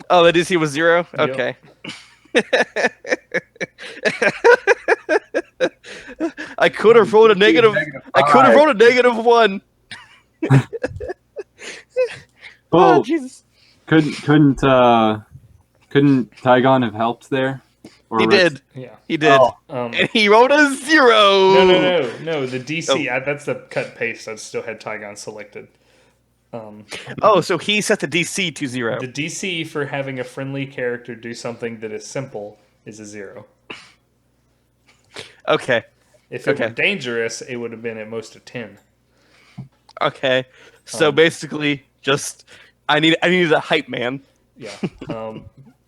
Oh, the DC was 0? Yep. Okay. I could have rolled a negative. I could have rolled a -1. Well, Oh, Jesus. couldn't Tygon have helped there? Or He did. Yeah. He did. Oh. And he rolled a 0. No. The DC. That's the cut paste. I still had Tygon selected. Oh, so he set the DC to 0. The DC for having a friendly character do something that is simple is a 0. Okay. If it were dangerous, it would have been at most a 10. Okay. So basically, just I needed a hype man. Yeah.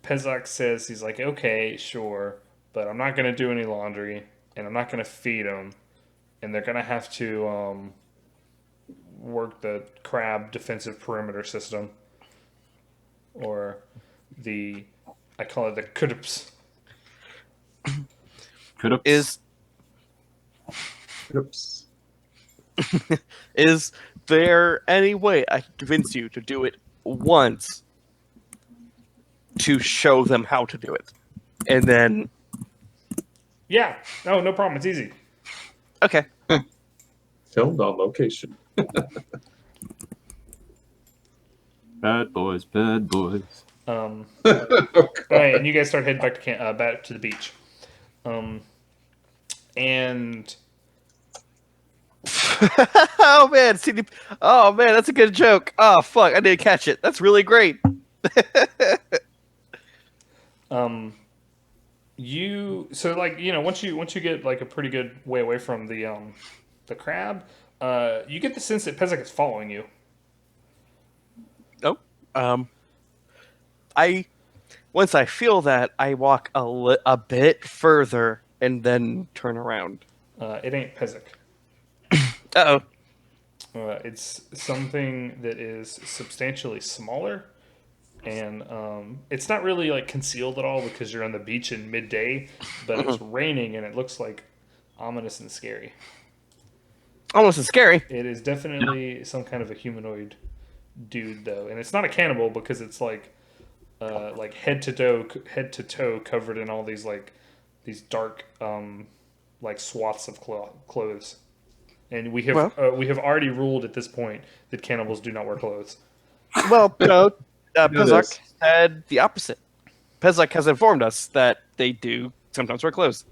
Pezak says he's like, okay, sure, but I'm not gonna do any laundry, and I'm not gonna feed them, and they're gonna have to work the crab defensive perimeter system, or I call it the KUDPS. Could is Oops. is there any way I can convince you to do it once to show them how to do it, and then Yeah. No, no problem. It's easy. okay. Filmed on location. bad boys, bad boys. All Oh, right, and you guys start heading back to back to the beach. And Oh man, oh man, that's a good joke. Oh fuck, I didn't catch it. That's really great. you once you get like a pretty good way away from the crab, you get the sense that Pezek is following you. Oh, I once I feel that, I walk a bit further and then turn around. It ain't Pezek. Uh oh. It's something that is substantially smaller, and it's not really like concealed at all because you're on the beach in midday, but it's raining and it looks like ominous and scary. Almost as scary. It is definitely some kind of a humanoid dude, though, and it's not a cannibal because it's like head to toe covered in all these dark like swaths of clothes. And we have already ruled at this point that cannibals do not wear clothes. Well, no, this. Pezak said the opposite. Pezak has informed us that they do sometimes wear clothes.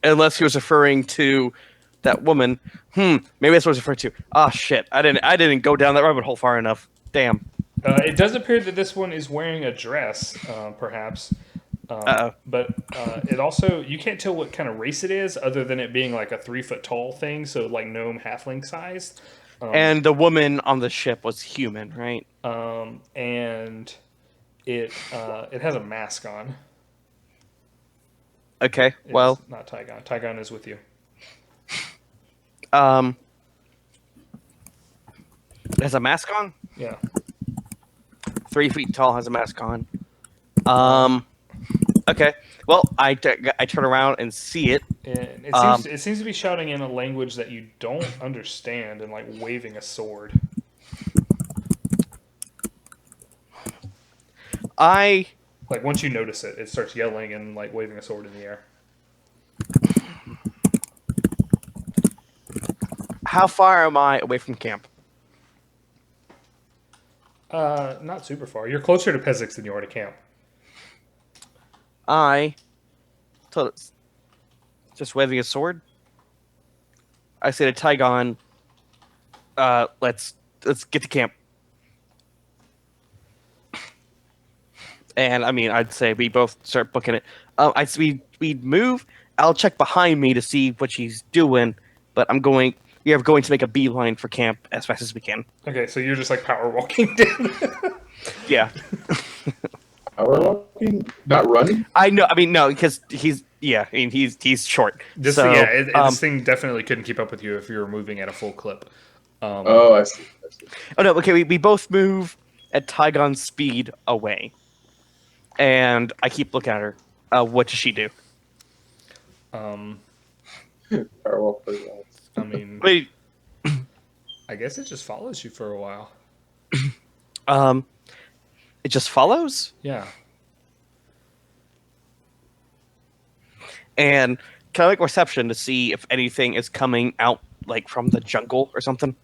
Unless he was referring to that woman. Maybe that's what he was referring to. Ah, shit. I didn't go down that rabbit hole far enough. Damn. It does appear that this one is wearing a dress, perhaps. But it also, you can't tell what kind of race it is other than it being like a 3 foot tall thing, so like gnome halfling sized. And the woman on the ship was human, right? And it has a mask on. Okay, It well, is not Tygon. Tygon is with you. it has a mask on? Yeah. 3 feet tall, has a mask on. Okay. Well, I turn around and see it. And it seems to be shouting in a language that you don't understand and like waving a sword. Like once you notice it, it starts yelling and like waving a sword in the air. How far am I away from camp? Not super far. You're closer to Pezix than you are to camp. Just waving a sword. I say to Tygon, let's get to camp. And I mean, I'd say we both start booking it. We'd move. I'll check behind me to see what she's doing, but we are going to make a beeline for camp as fast as we can. Okay, so you're just like power walking down. Yeah. Power walking? Not running? I know. I mean, no, because he's short. This thing definitely couldn't keep up with you if you were moving at a full clip. Oh, I see. Oh no. Okay, we both move at Tygon's speed away, and I keep looking at her. What does she do? Power walk pretty well. I mean, Wait. I guess it just follows you for a while. It just follows. Yeah. And can I make perception to see if anything is coming out like from the jungle or something?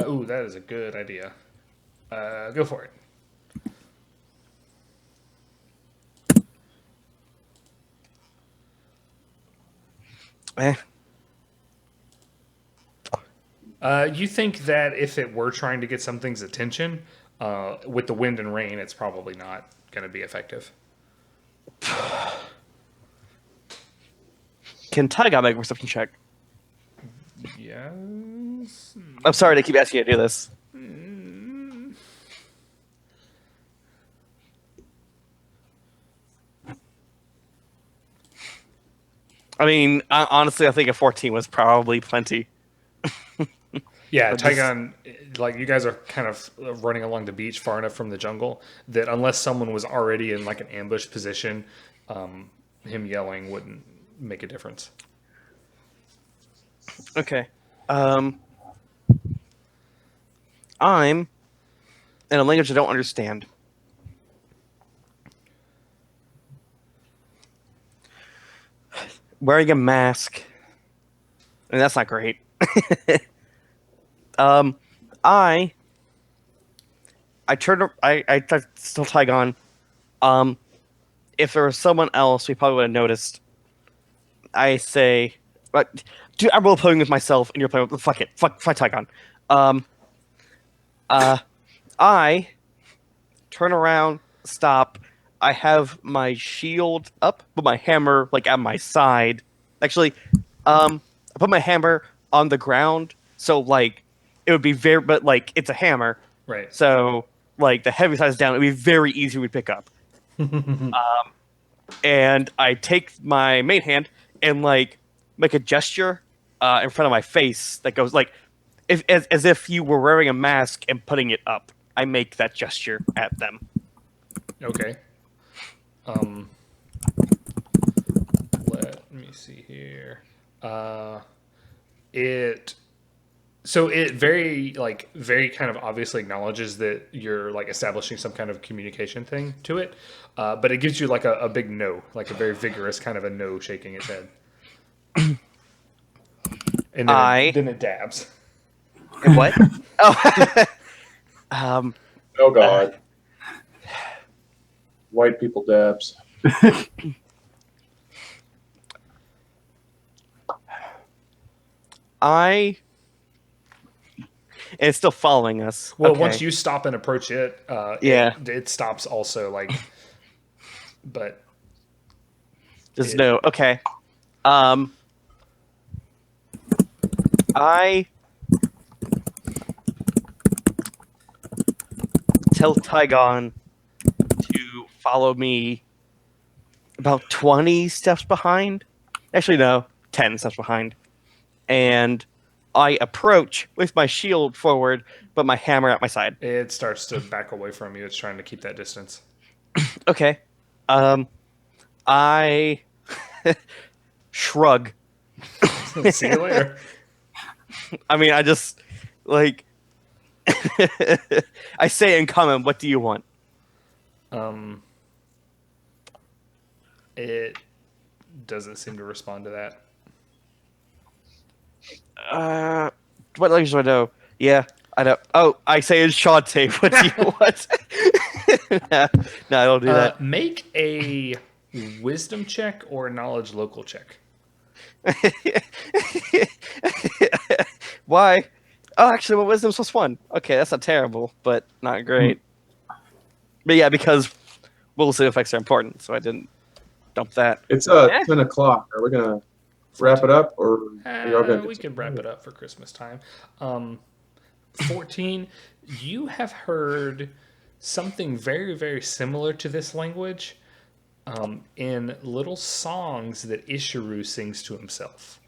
Ooh, that is a good idea. Go for it. You think that if it were trying to get something's attention, with the wind and rain, it's probably not going to be effective. Can Tygon make a perception check? Yes. I'm sorry to keep asking you to do this. I mean, honestly, I think a 14 was probably plenty. Yeah, Or just- Tygon, like you guys are kind of running along the beach far enough from the jungle that unless someone was already in like an ambush position, him yelling wouldn't make a difference. Okay. I'm in a language I don't understand. Wearing a mask, and that's not great. um, I I still Tygon. If there was someone else, we probably would have noticed. I say, but dude, I'm role playing with myself, and you're playing with fuck it, fuck Tygon. Um, uh, I turn around, stop. I have my shield up, but my hammer like at my side. Actually, I put my hammer on the ground, so like it would be very, but like it's a hammer, Right. so like the heavy side is down. It'd be very easy to pick up. And I take my main hand and like make a gesture in front of my face that goes like if as if you were wearing a mask and putting it up. I make that gesture at them. Okay. Let me see here. It so it very kind of obviously acknowledges that you're like establishing some kind of communication thing to it, but it gives you like a big no, like a very vigorous kind of a no, shaking its head, and then it dabs. What? Oh, um, Oh God. White people dabs. I. And it's still following us. Well, Okay. once you stop and approach it, Yeah. it stops also. Like, but Just it- no. Okay. I tell Tygon to follow me about 20 steps behind. Actually, no, 10 steps behind. And I approach with my shield forward, but my hammer at my side. it starts to back away from you. It's trying to keep that distance. Okay. I shrug. See you later. I mean, I just like I say in common, "What do you want?" It doesn't seem to respond to that. What language do I know? Yeah, I know. Oh, I say in Shantae, "What do you want?" no, I don't do that. Make a wisdom check or a knowledge local check. Why? Oh, actually, my wisdom's +1. Okay, that's not terrible, but not great. But yeah, because Wilson effects are important, so I didn't dump that. It's Eh. 10 o'clock. Are we gonna wrap it up, or are y'all gonna? We can wrap it up for Christmas time. 14. You have heard something very, very similar to this language in little songs that Ishiru sings to himself.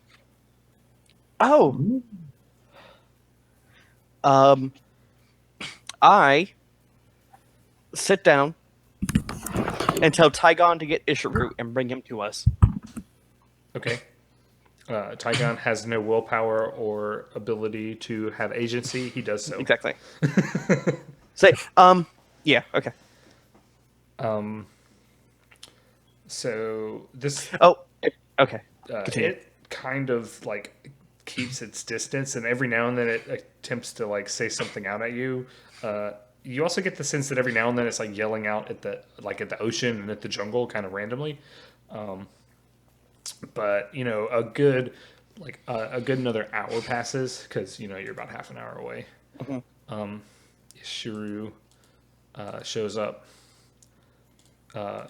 Oh, I sit down and tell Tygon to get Ishiru and bring him to us. Okay. Tygon has no willpower or ability to have agency. He does so. Exactly. Say, yeah, okay. So this Oh, okay. Continue. it kind of like keeps its distance, and every now and then it attempts to like say something out at you. You also get the sense that every now and then it's like yelling out at the ocean and at the jungle, kind of randomly. But you know, a good another hour passes because you know you're about half an hour away. Shiru shows up.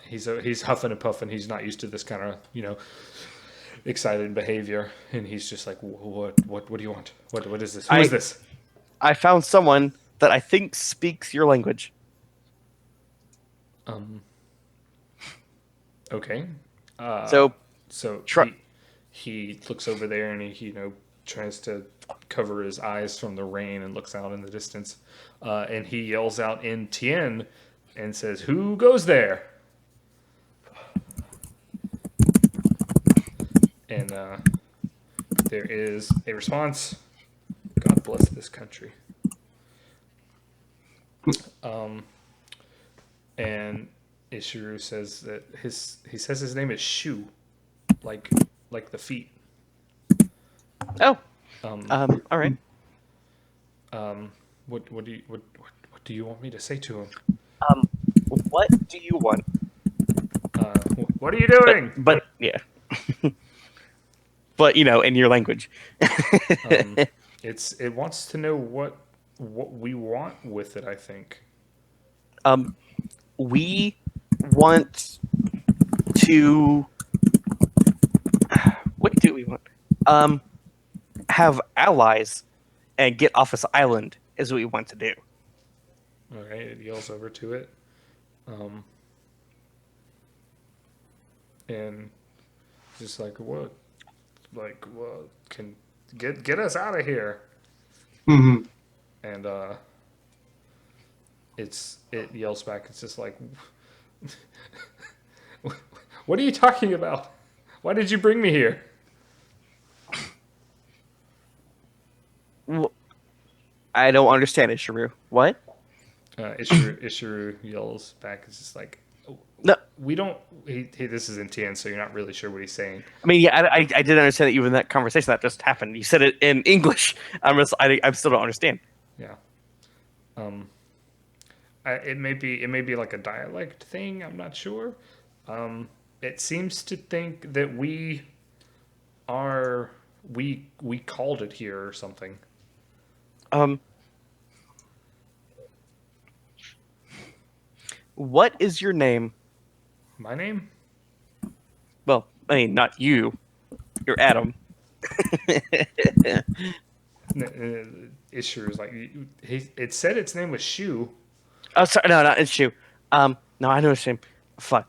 He's huffing and puffing. He's not used to this kind of excited behavior, and he's just like, what do you want? What is this? Who is this? I found someone that I think speaks your language. Okay. So So Try- he looks over there and he tries to cover his eyes from the rain and looks out in the distance. And he yells out in Tien and says, "Who goes there?" And there is a response. God bless this country. And Ishiru says that he says his name is Shu, like the feet. Oh. All right. What do you want me to say to him? What do you want? What are you doing? But yeah. But in your language. It wants to know what we want with it, I think. We want to. What do we want? Have allies and get off this island is what we want to do. All right, it yells over to it. And just like, what? Like, what? Can get us out of here. Mm-hmm. And it yells back. It's just like, what are you talking about? Why did you bring me here? I don't understand it, Shiru. What? Ishiru yells back. It's just like, No. we don't. This is in Tien, so you're not really sure what he's saying. I mean, yeah, I didn't understand that even that conversation that just happened. You said it in English. I still don't understand. Yeah. It may be like a dialect thing. I'm not sure. It seems to think that we called it here or something. What is your name? My name? Well, I mean, not you. You're Adam. Ishiru is like, it said its name was Shu. Oh, sorry, no, not it's Shu. No, I know his name. Fuck.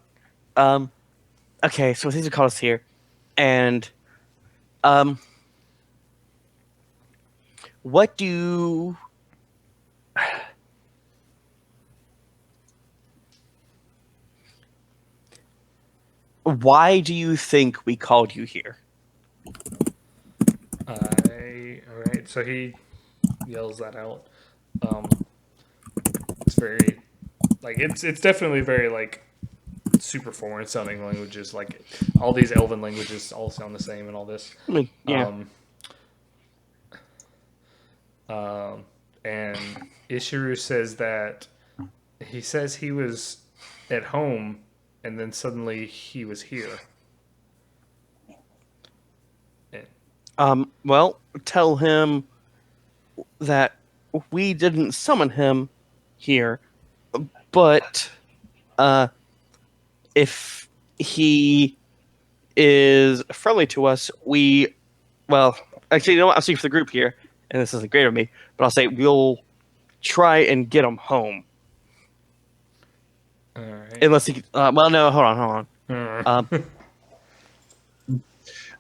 Okay, so things are called us here, and what do? Why do you think we called you here? All right. So he yells that out. It's very, like, it's definitely very like super foreign sounding languages. Like all these Elven languages all sound the same and all this. I mean, yeah. And Ishiru says that he says he was at home and then suddenly he was here. Well, tell him that we didn't summon him here, but if he is friendly to us, actually, you know what? I'll speak for the group here, and this isn't great of me, but I'll say we'll try and get him home. All right. Unless he, no, hold on.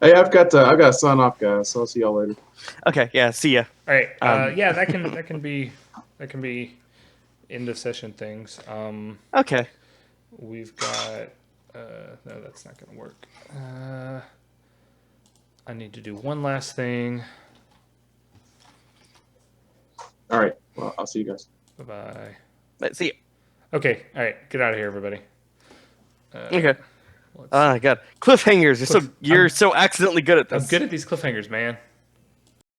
Hey, I've got to sign off, guys. So I'll see y'all later. Okay, yeah, see ya. All right. Yeah, that can be end of session things. Okay. We've got no, that's not gonna work. I need to do one last thing. All right. Well, I'll see you guys. Bye-bye. Let's see ya. Okay. All right. Get out of here, everybody. Okay. Oh my god, cliffhangers! You're so accidentally good at this. I'm good at these cliffhangers, man.